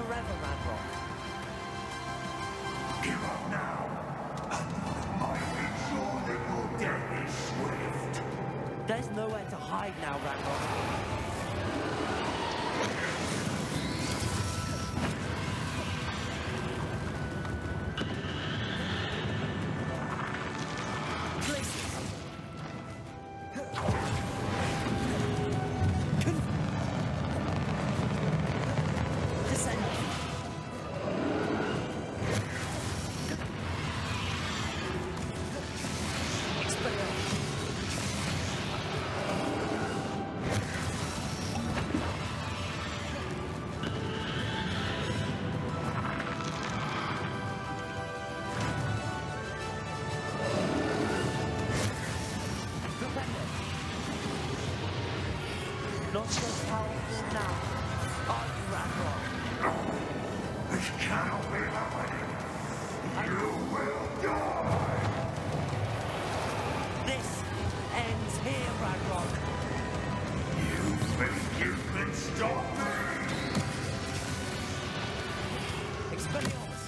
forever, Radrock. Give up now. I'll ensure that your death is swift. There's nowhere to hide now, Radrock. Not so powerful now, are you, Radrock? This cannot be happening. You will die. This ends here, Radrock. You think you can stop me? Expelliarmus!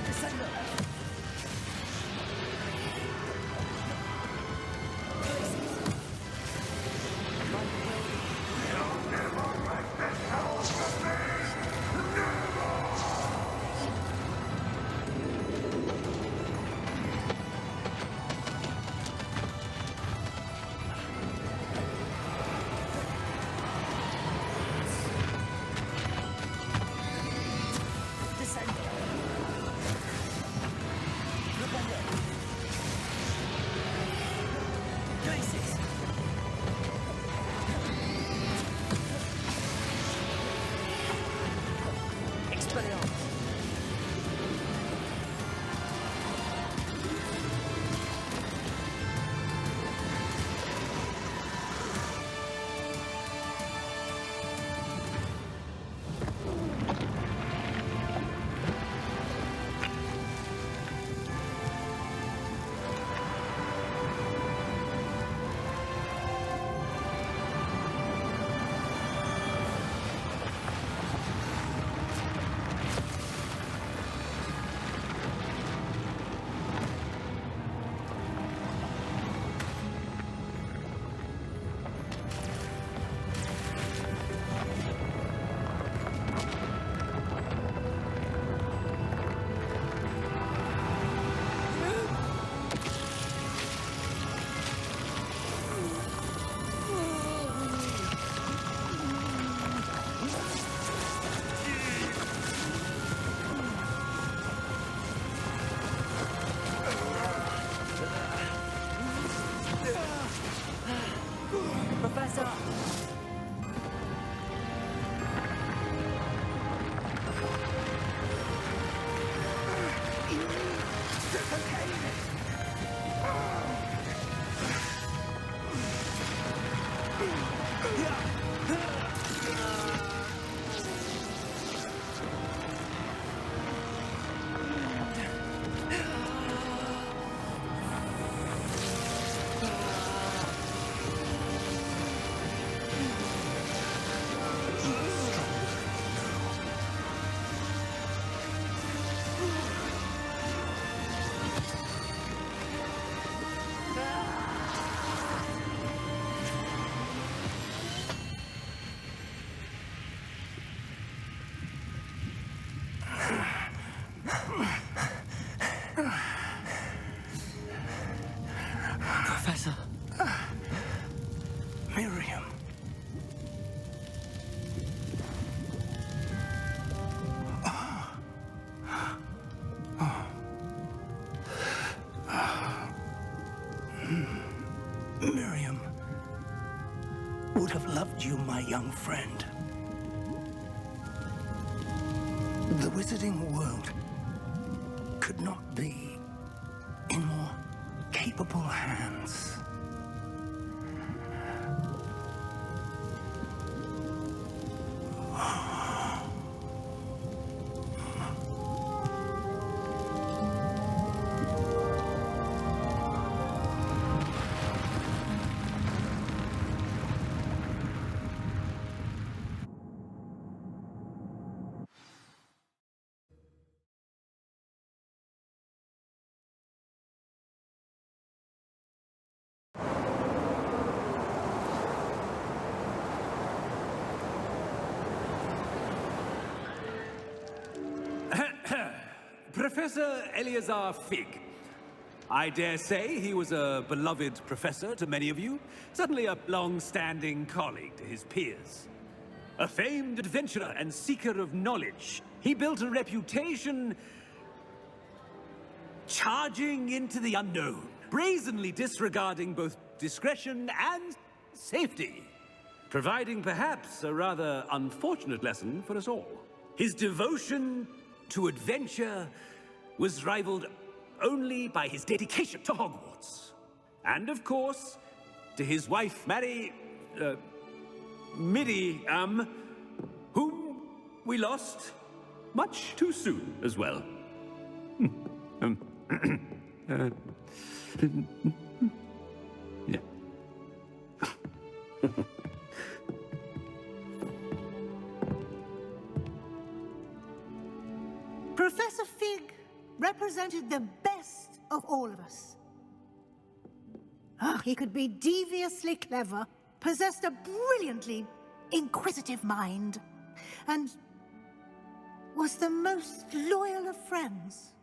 Descender! Professor! Professor. Miriam. Miriam would have loved you, my young friend. The wizarding world could not be in more capable hands. Professor Eleazar Fig. I dare say he was a beloved professor to many of you, certainly a long-standing colleague to his peers. A famed adventurer and seeker of knowledge, he built a reputation charging into the unknown, brazenly disregarding both discretion and safety, providing perhaps a rather unfortunate lesson for us all. His devotion to adventure was rivaled only by his dedication to Hogwarts. And of course, to his wife, Midi, whom we lost much too soon as well. Yeah. Professor Fig represented the best of all of us. He could be deviously clever, possessed a brilliantly inquisitive mind, and was the most loyal of friends.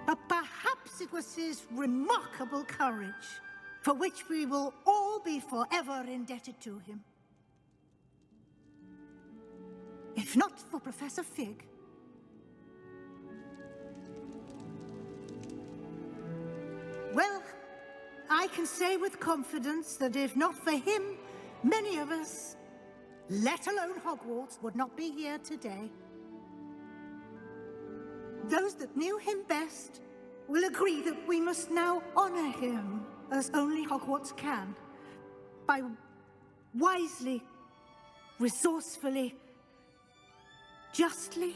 But perhaps it was his remarkable courage, for which we will all be forever indebted to him. If not for Professor Fig, well, I can say with confidence that if not for him, many of us, let alone Hogwarts, would not be here today. Those that knew him best will agree that we must now honor him as only Hogwarts can, by wisely, resourcefully, justly,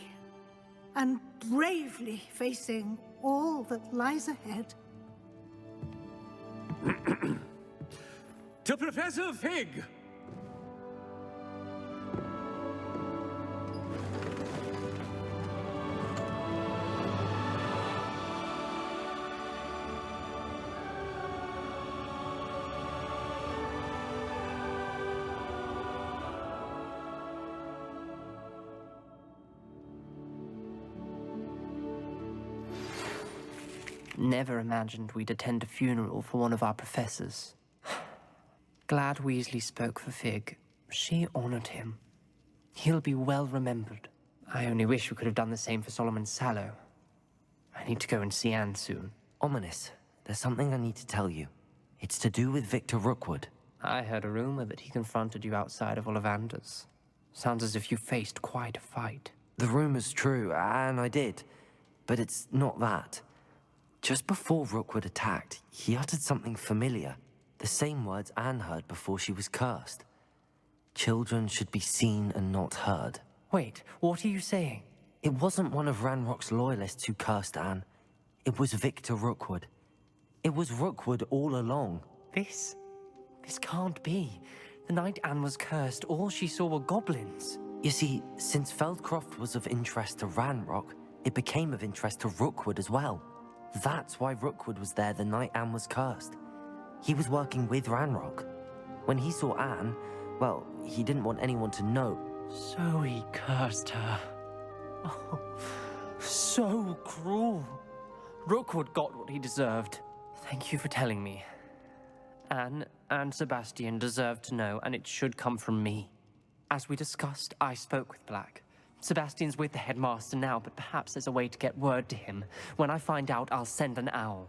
and bravely facing all that lies ahead. To Professor Fig! Never imagined we'd attend a funeral for one of our professors. Glad Weasley spoke for Fig. She honored him. He'll be well remembered. I only wish we could have done the same for Solomon Sallow. I need to go and see Anne soon. Ominous, there's something I need to tell you. It's to do with Victor Rookwood. I heard a rumor that he confronted you outside of Ollivander's. Sounds as if you faced quite a fight. The rumor's true, and I did. But it's not that. Just before Rookwood attacked, he uttered something familiar. The same words Anne heard before she was cursed. Children should be seen and not heard. Wait, what are you saying? It wasn't one of Ranrock's loyalists who cursed Anne. It was Victor Rookwood. It was Rookwood all along. This can't be. The night Anne was cursed, all she saw were goblins. You see, since Feldcroft was of interest to Ranrock, it became of interest to Rookwood as well. That's why Rookwood was there the night Anne was cursed. He was working with Ranrock. When he saw Anne, well, he didn't want anyone to know. So he cursed her. Oh, so cruel. Rookwood got what he deserved. Thank you for telling me. Anne and Sebastian deserve to know, and it should come from me. As we discussed, I spoke with Black. Sebastian's with the headmaster now, but perhaps there's a way to get word to him. When I find out, I'll send an owl.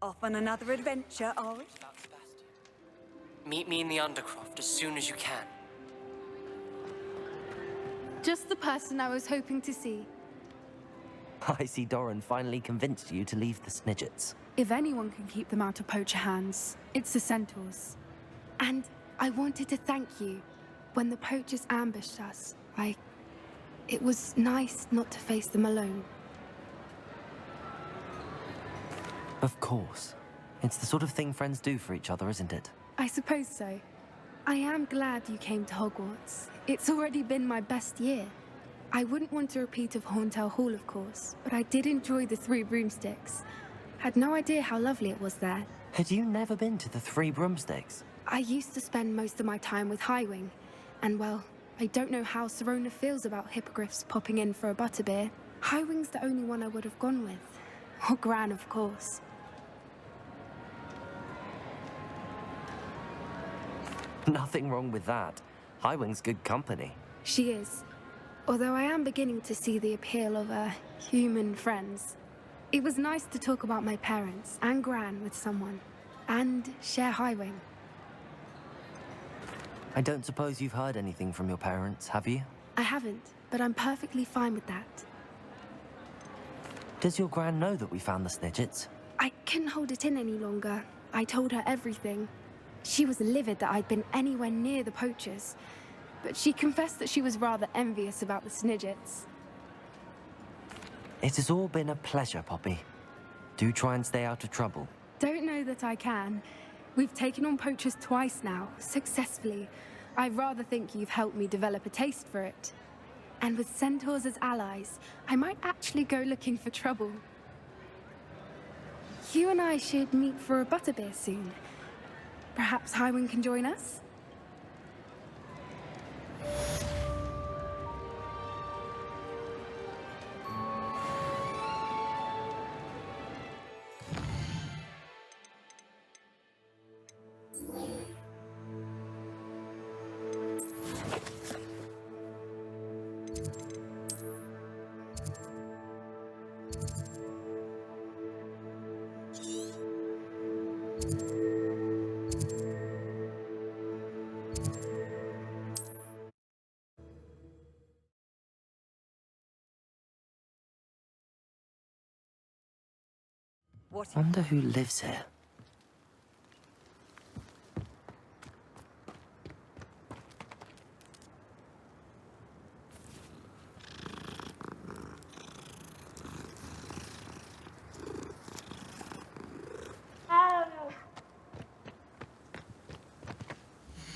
Off on another adventure, are we? Meet me in the Undercroft as soon as you can. Just the person I was hoping to see. I see Doran finally convinced you to leave the Snidgets. If anyone can keep them out of poacher hands, it's the centaurs. And I wanted to thank you. When the poachers ambushed us, it was nice not to face them alone. Of course. It's the sort of thing friends do for each other, isn't it? I suppose so. I am glad you came to Hogwarts. It's already been my best year. I wouldn't want a repeat of Horntail Hall, of course, but I did enjoy the Three Broomsticks. Had no idea how lovely it was there. Had you never been to the Three Broomsticks? I used to spend most of my time with Highwing, and well, I don't know how Serona feels about hippogriffs popping in for a butterbeer. Highwing's the only one I would have gone with. Or Gran, of course. Nothing wrong with that. Highwing's good company. She is. Although I am beginning to see the appeal of, human friends. It was nice to talk about my parents and Gran with someone. And share Highwing. I don't suppose you've heard anything from your parents, have you? I haven't, but I'm perfectly fine with that. Does your Gran know that we found the Snidgets? I couldn't hold it in any longer. I told her everything. She was livid that I'd been anywhere near the poachers, but she confessed that she was rather envious about the Snidgets. It has all been a pleasure, Poppy. Do try and stay out of trouble. Don't know that I can. We've taken on poachers twice now, successfully. I rather think you've helped me develop a taste for it. And with centaurs as allies, I might actually go looking for trouble. You and I should meet for a butterbeer soon. Perhaps Highwing can join us? Wonder who lives here.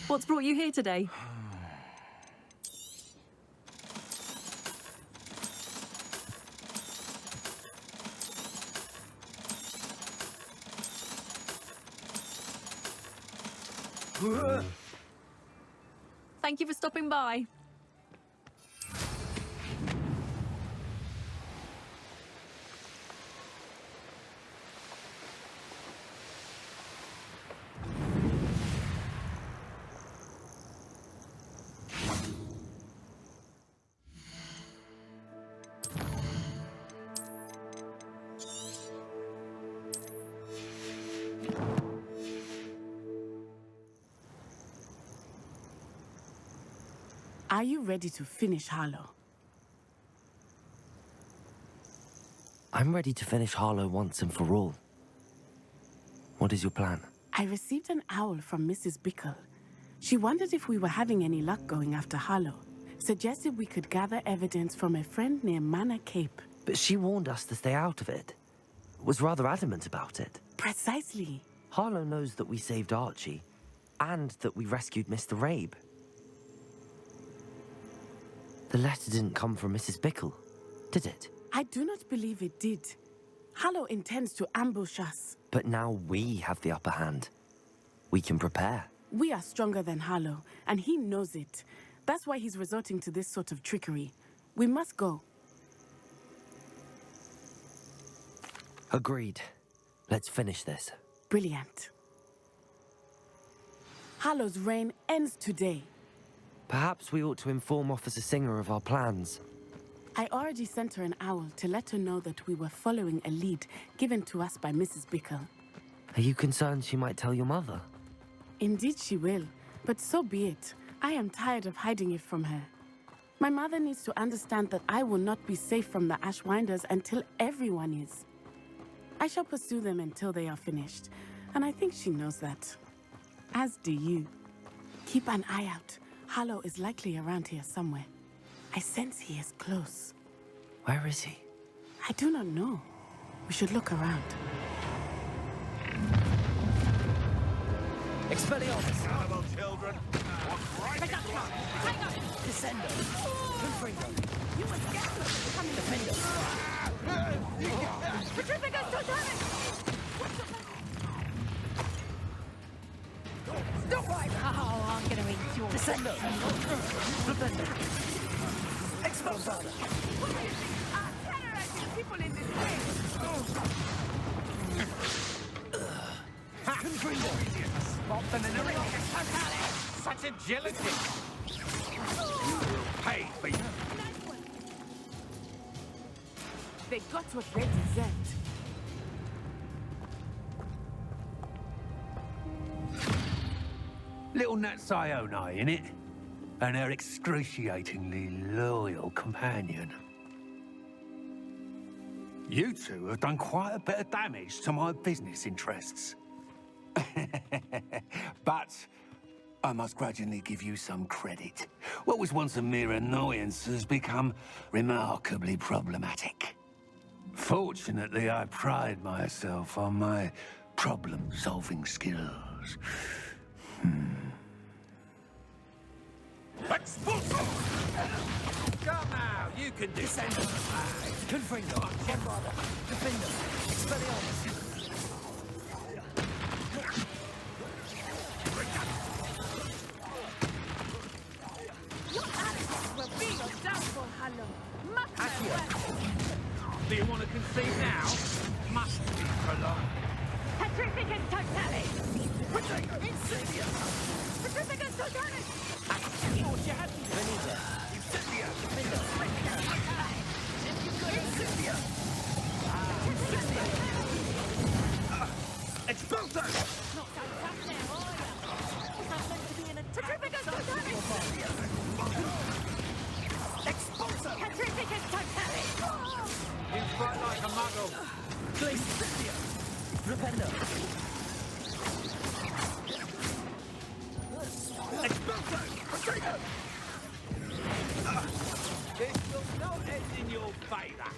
What's brought you here today? Thank you for stopping by. Are you ready to finish Harlow? I'm ready to finish Harlow once and for all. What is your plan? I received an owl from Mrs. Bickle. She wondered if we were having any luck going after Harlow. Suggested we could gather evidence from a friend near Manor Cape. But she warned us to stay out of it. Was rather adamant about it. Precisely. Harlow knows that we saved Archie, and that we rescued Mr. Rabe. The letter didn't come from Mrs. Bickle, did it? I do not believe it did. Harlow intends to ambush us. But now we have the upper hand. We can prepare. We are stronger than Harlow, and he knows it. That's why he's resorting to this sort of trickery. We must go. Agreed. Let's finish this. Brilliant. Harlow's reign ends today. Perhaps we ought to inform Officer Singer of our plans. I already sent her an owl to let her know that we were following a lead given to us by Mrs. Bickle. Are you concerned she might tell your mother? Indeed she will, but so be it. I am tired of hiding it from her. My mother needs to understand that I will not be safe from the Ashwinders until everyone is. I shall pursue them until they are finished, and I think she knows that. As do you. Keep an eye out. Harlow is likely around here somewhere. I sense he is close. Where is he? I do not know. We should look around. Expelliarmus! Cannibal children! Descendo! Confringo! You must get to it! Coming Defendo! Petrificus Totalis! Stop right! Oh, I'm gonna enjoy it. Descendo! Defendo! Expulsada! Terrorizing people in this place! Confringo! Spot them in the ring! Such agility! You will pay for you! They got what they deserved. Little Nat Sione, innit? And her excruciatingly loyal companion. You two have done quite a bit of damage to my business interests. But I must grudgingly give you some credit. What was once a mere annoyance has become remarkably problematic. Fortunately, I pride myself on my problem-solving skills. Expulso! Come now, you can do Descendo! Confringo! Bombada! Defendo! Expelliarmus! Your attitude will be your downfall, Harlow! Accio. Do you want to concede now? Must be prolonged. Petrificus Totalis! Incendia! Petrificus Totalis! Venida! Incendia! Defendo! Incendia! Expulso! Not so tough now, are ya? I'm meant to be in a Petrificus Totalis! Expulso! Petrificus Totalis! You fight like a muggle. Incendia! Rependo! Expulso! Rodrigo! This will not end in your favor.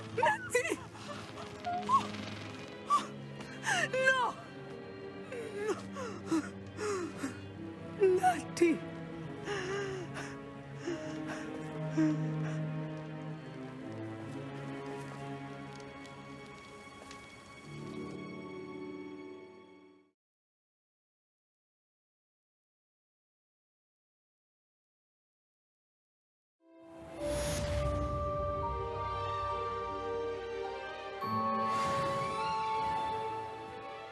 Nancy! No! Natty!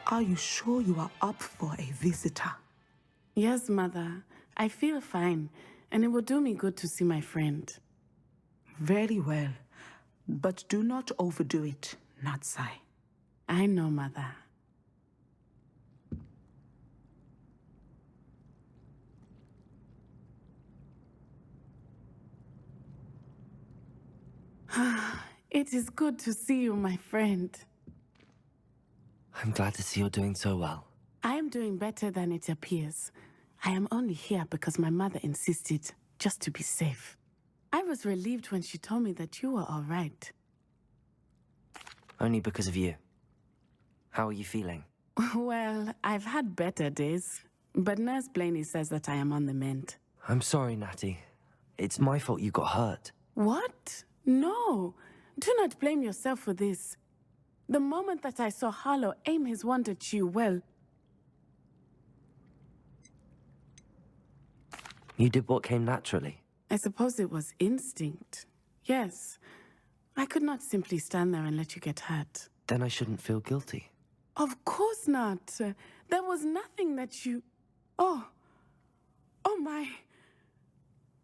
Are you sure you are up for a visitor? Yes, Mother. I feel fine, and it will do me good to see my friend. Very well. But do not overdo it, Natsai. I know, Mother. It is good to see you, my friend. I'm glad to see you're doing so well. I am doing better than it appears. I am only here because my mother insisted, just to be safe. I was relieved when she told me that you were all right. Only because of you. How are you feeling? Well, I've had better days. But Nurse Blaney says that I am on the mend. I'm sorry, Natty. It's my fault you got hurt. What? No. Do not blame yourself for this. The moment that I saw Harlow aim his wand at you, well... You did what came naturally. I suppose it was instinct. Yes. I could not simply stand there and let you get hurt. Then I shouldn't feel guilty. Of course not. There was nothing that you... Oh. Oh my...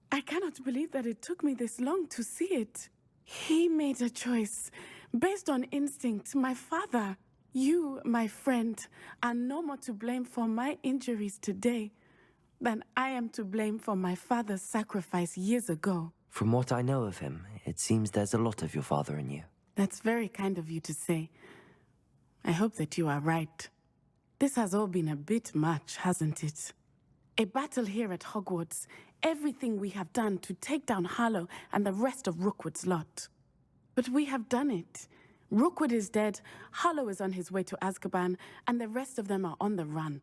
I cannot believe that it took me this long to see it. He made a choice based on instinct. My father, you, my friend, are no more to blame for my injuries today than I am to blame for my father's sacrifice years ago. From what I know of him, it seems there's a lot of your father in you. That's very kind of you to say. I hope that you are right. This has all been a bit much, hasn't it? A battle here at Hogwarts. Everything we have done to take down Harlow and the rest of Rookwood's lot. But we have done it. Rookwood is dead, Harlow is on his way to Azkaban, and the rest of them are on the run.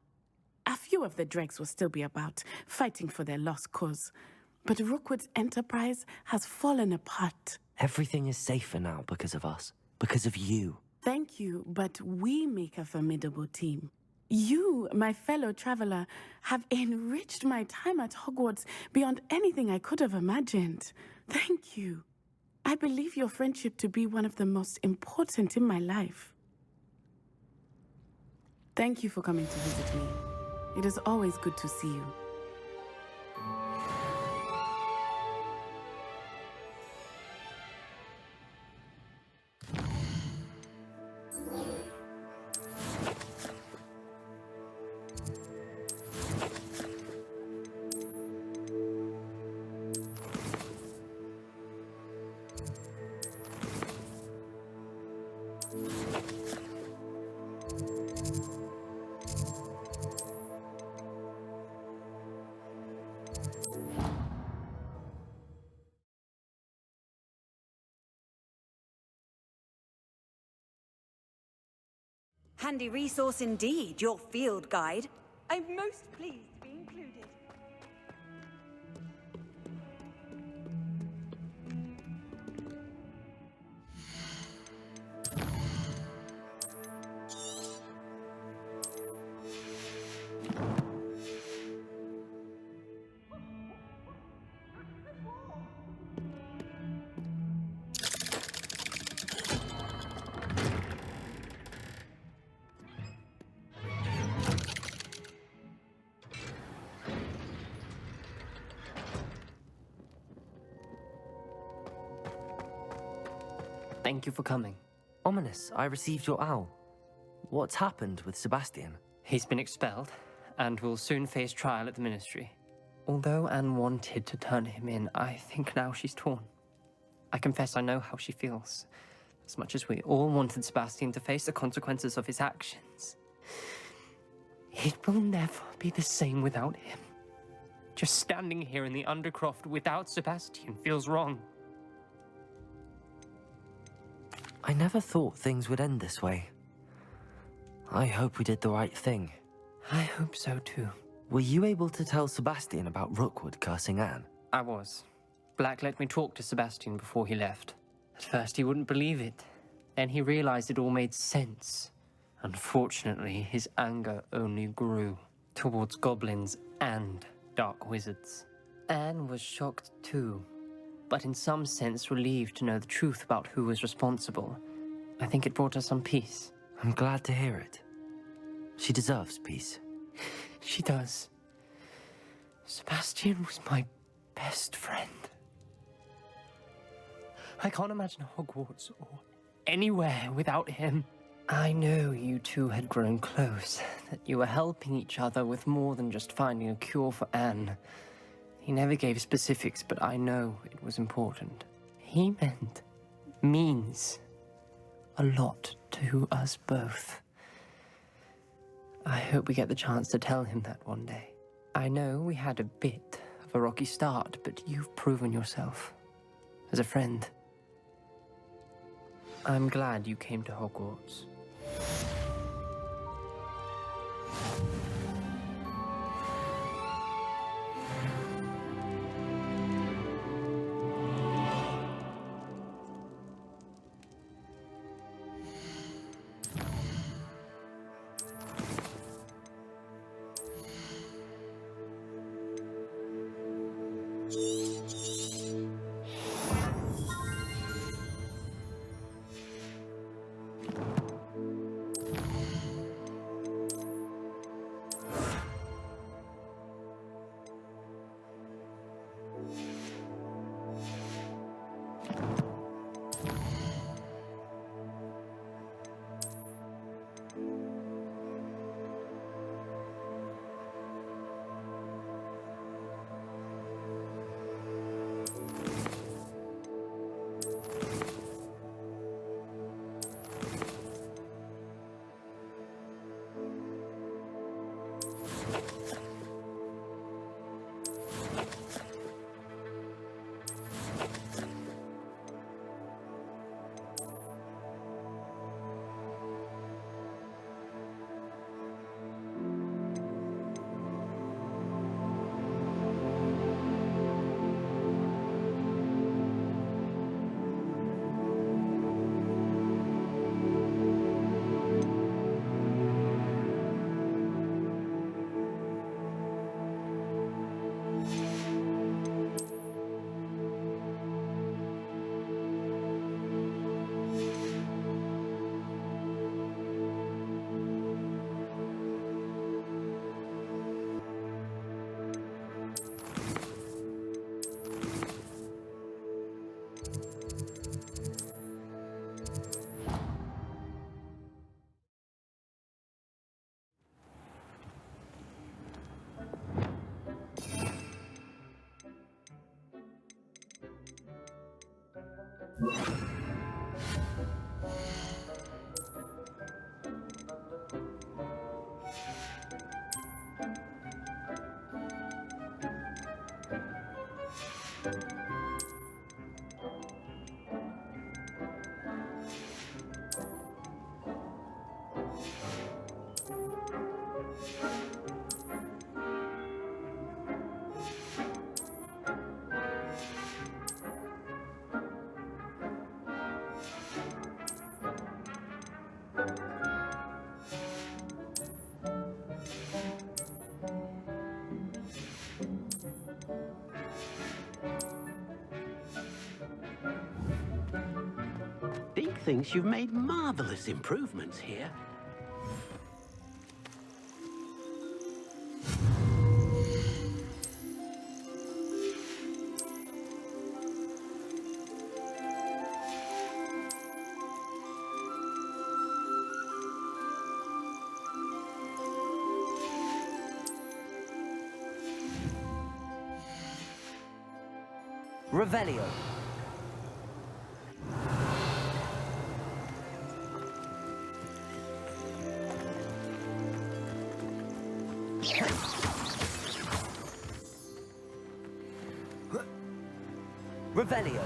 A few of the dregs will still be about, fighting for their lost cause. But Rookwood's enterprise has fallen apart. Everything is safer now because of us. Because of you. Thank you, but we make a formidable team. You, my fellow traveler, have enriched my time at Hogwarts beyond anything I could have imagined. Thank you. I believe your friendship to be one of the most important in my life. Thank you for coming to visit me. It is always good to see you. Handy resource indeed, your field guide. I'm most pleased to be included. Thank you for coming. Ominous, I received your owl. What's happened with Sebastian? He's been expelled, and will soon face trial at the Ministry. Although Anne wanted to turn him in, I think now she's torn. I confess I know how she feels. As much as we all wanted Sebastian to face the consequences of his actions. It will never be the same without him. Just standing here in the Undercroft without Sebastian feels wrong. I never thought things would end this way. I hope we did the right thing. I hope so too. Were you able to tell Sebastian about Rookwood cursing Anne? I was. Black let me talk to Sebastian before he left. At first he wouldn't believe it. Then he realized it all made sense. Unfortunately, his anger only grew towards goblins and dark wizards. Anne was shocked too, but in some sense relieved to know the truth about who was responsible. I think it brought her some peace. I'm glad to hear it. She deserves peace. She does. Sebastian was my best friend. I can't imagine Hogwarts or anywhere without him. I know you two had grown close, that you were helping each other with more than just finding a cure for Anne. He never gave specifics, but I know it was important. He means a lot to us both. I hope we get the chance to tell him that one day. I know we had a bit of a rocky start, but you've proven yourself as a friend. I'm glad you came to Hogwarts. Deke thinks you've made marvelous improvements here. Revelio. Revelio.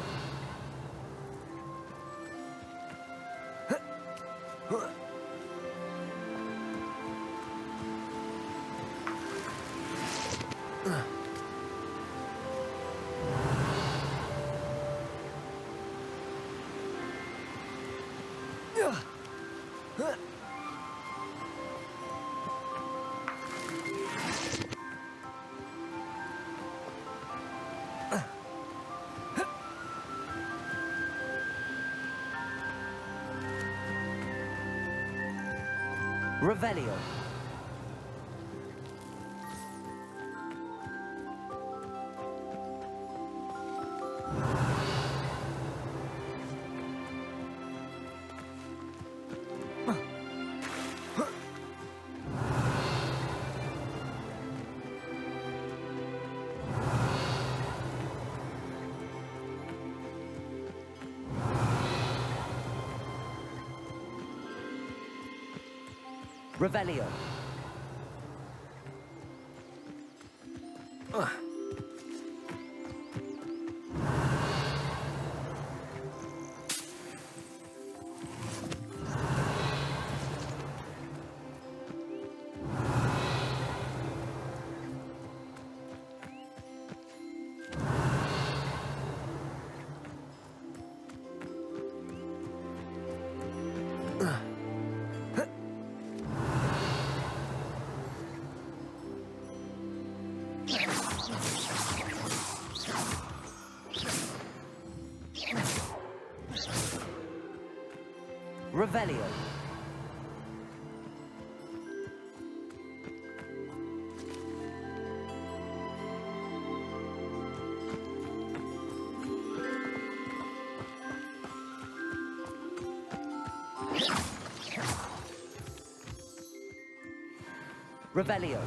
Revelio. Revelio. Revelio. Revelio.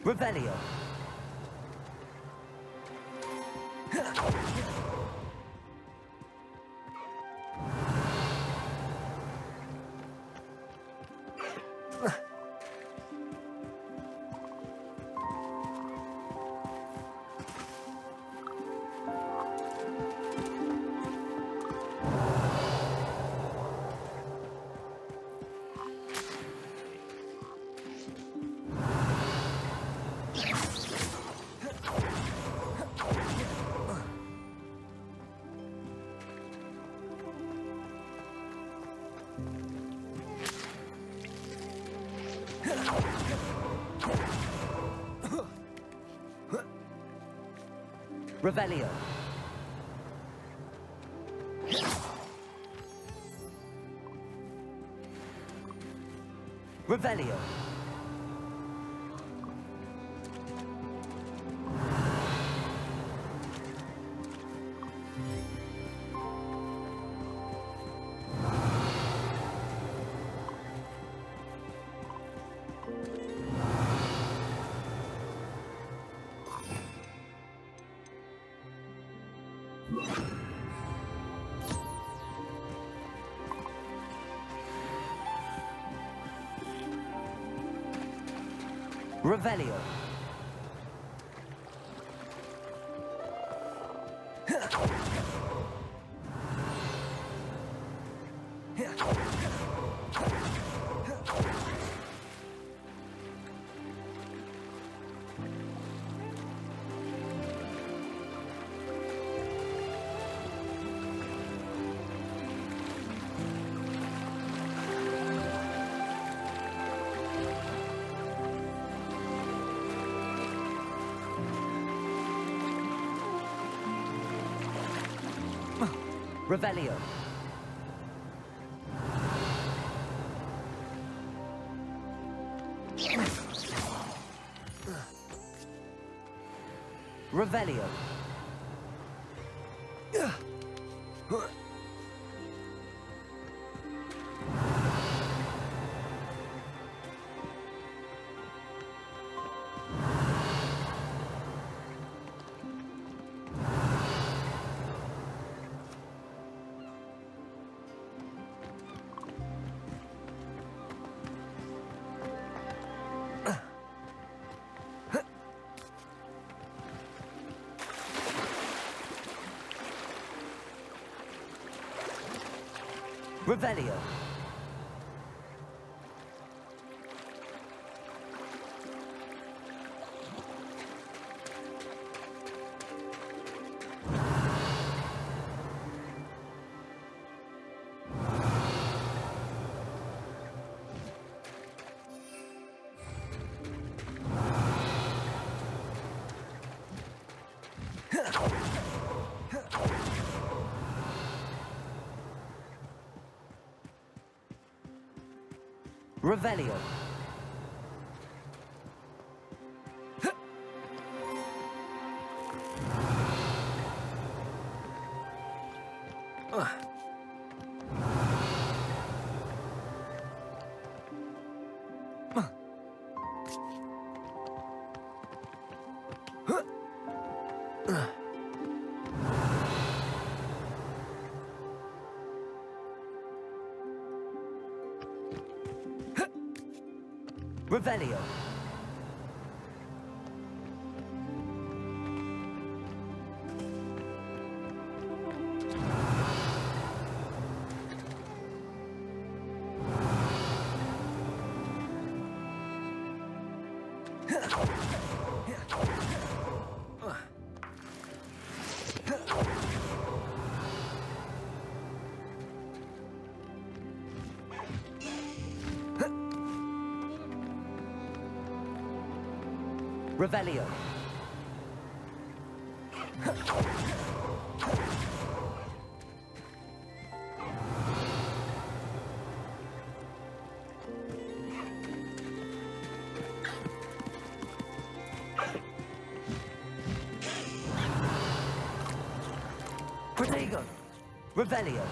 Revelio. Revelio. Revelio. Revelio. Revelio. Revelio. Revelio. Revelio. Revelio. Revelio. Protego. Revelio.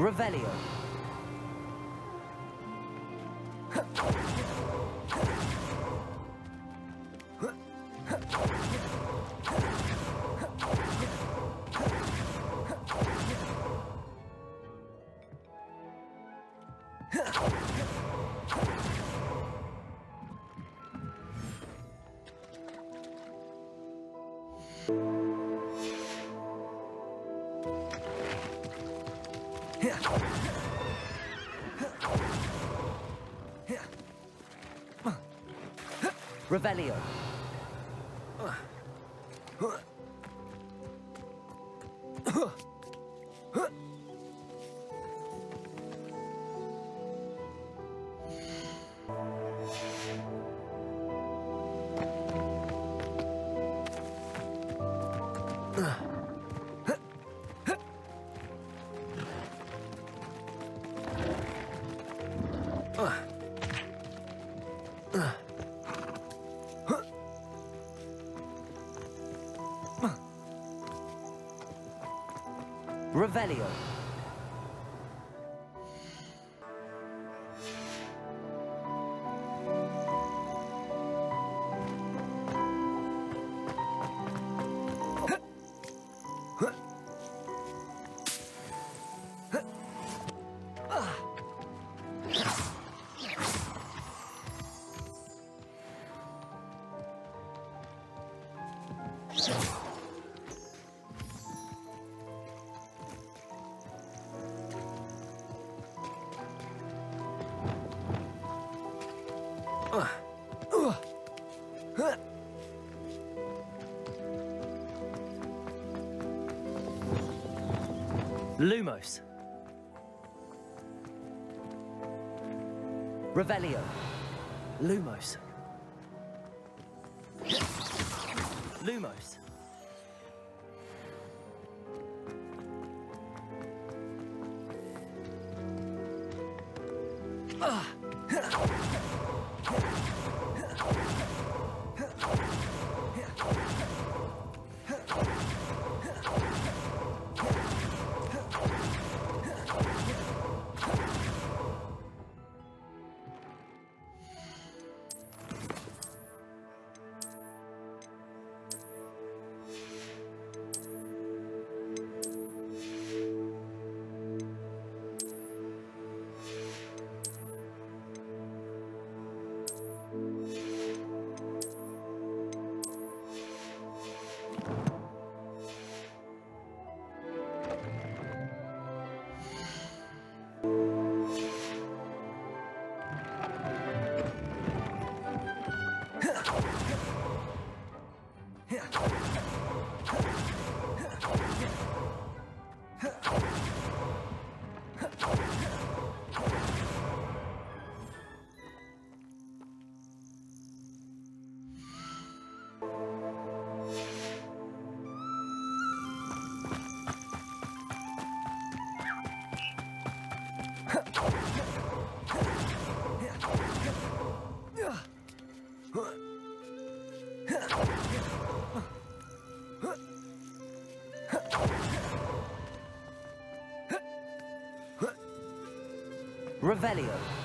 Revelio. Revelio. Revelio. Lumos. Revelio. Lumos. Lumos. Revelio.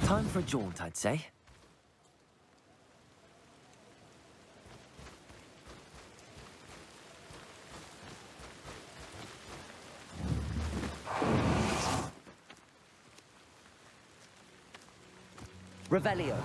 Time for a jaunt, I'd say. Revelio.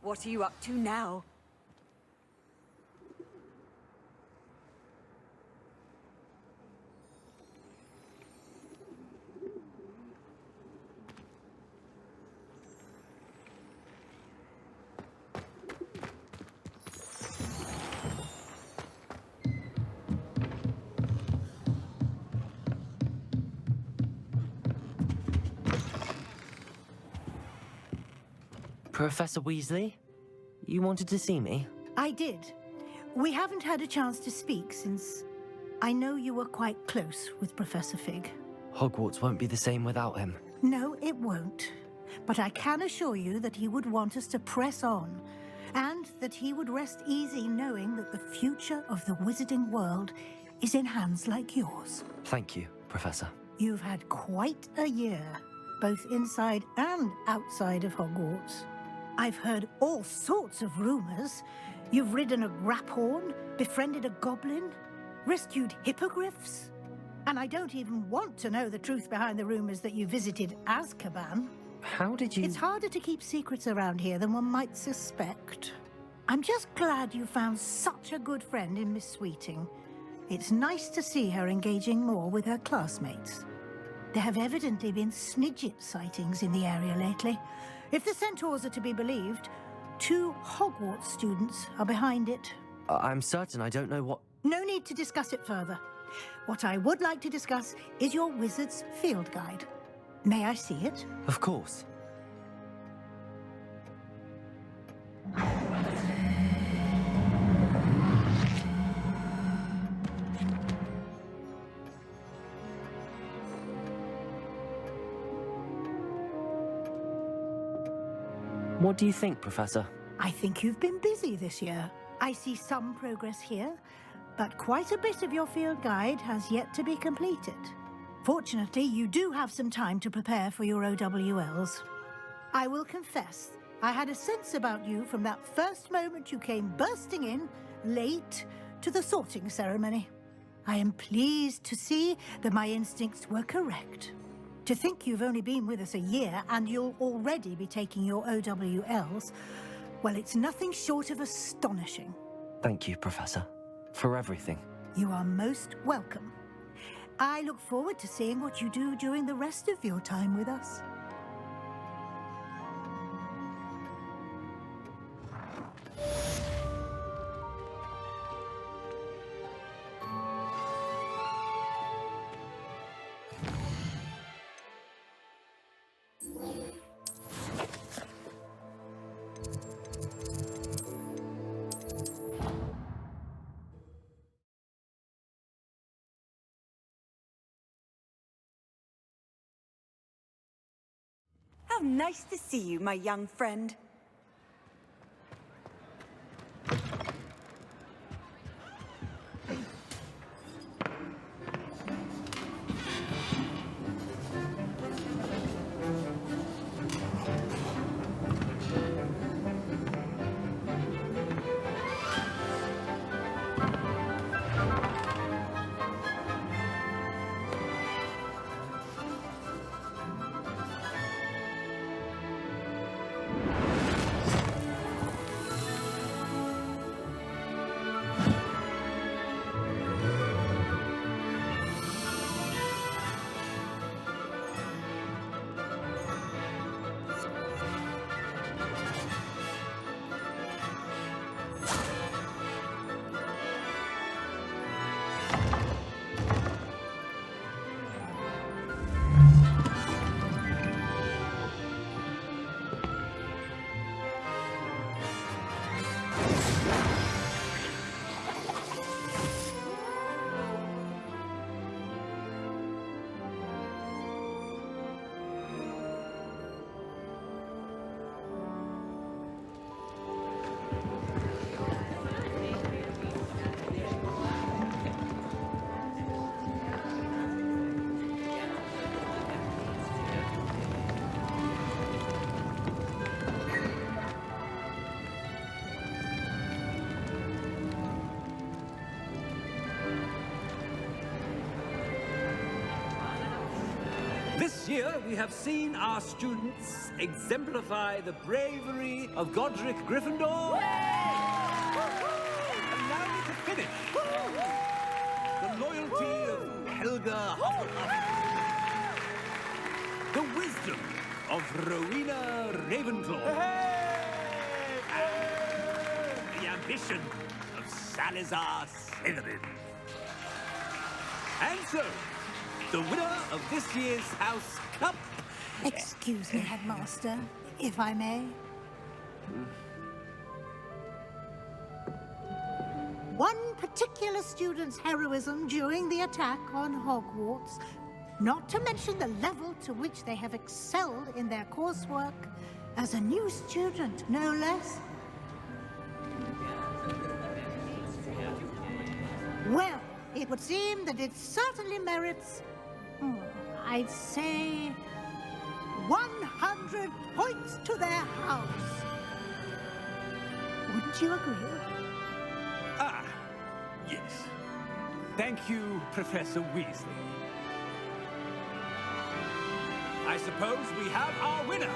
What are you up to now? Professor Weasley? You wanted to see me? I did. We haven't had a chance to speak since I know you were quite close with Professor Fig. Hogwarts won't be the same without him. No, it won't. But I can assure you that he would want us to press on, and that he would rest easy knowing that the future of the wizarding world is in hands like yours. Thank you, Professor. You've had quite a year, both inside and outside of Hogwarts. I've heard all sorts of rumors. You've ridden a graphorn, befriended a goblin, rescued hippogriffs. And I don't even want to know the truth behind the rumors that you visited Azkaban. How did you... It's harder to keep secrets around here than one might suspect. I'm just glad you found such a good friend in Miss Sweeting. It's nice to see her engaging more with her classmates. There have evidently been Snidget sightings in the area lately. If the centaurs are to be believed, 2 Hogwarts students are behind it. I'm certain I don't know what... No need to discuss it further. What I would like to discuss is your wizard's field guide. May I see it? Of course. What do you think, Professor? I think you've been busy this year. I see some progress here, but quite a bit of your field guide has yet to be completed. Fortunately, you do have some time to prepare for your OWLs. I will confess, I had a sense about you from that first moment you came bursting in, late, to the sorting ceremony. I am pleased to see that my instincts were correct. To think you've only been with us a year and you'll already be taking your OWLs, well, it's nothing short of astonishing. Thank you, Professor, for everything. You are most welcome. I look forward to seeing what you do during the rest of your time with us. How nice to see you, my young friend. This year, we have seen our students exemplify the bravery of Godric Gryffindor. Allow me to finish. The loyalty of Helga Hufflepuff. The wisdom of Rowena Ravenclaw. And the ambition of Salazar Slytherin. And so, the winner of this year's House Cup... Excuse me, Headmaster, if I may. One particular student's heroism during the attack on Hogwarts, not to mention the level to which they have excelled in their coursework, as a new student, no less. Well, it would seem that it certainly merits, I'd say, 100 points to their house. Wouldn't you agree? Ah, yes. Thank you, Professor Weasley. I suppose we have our winner.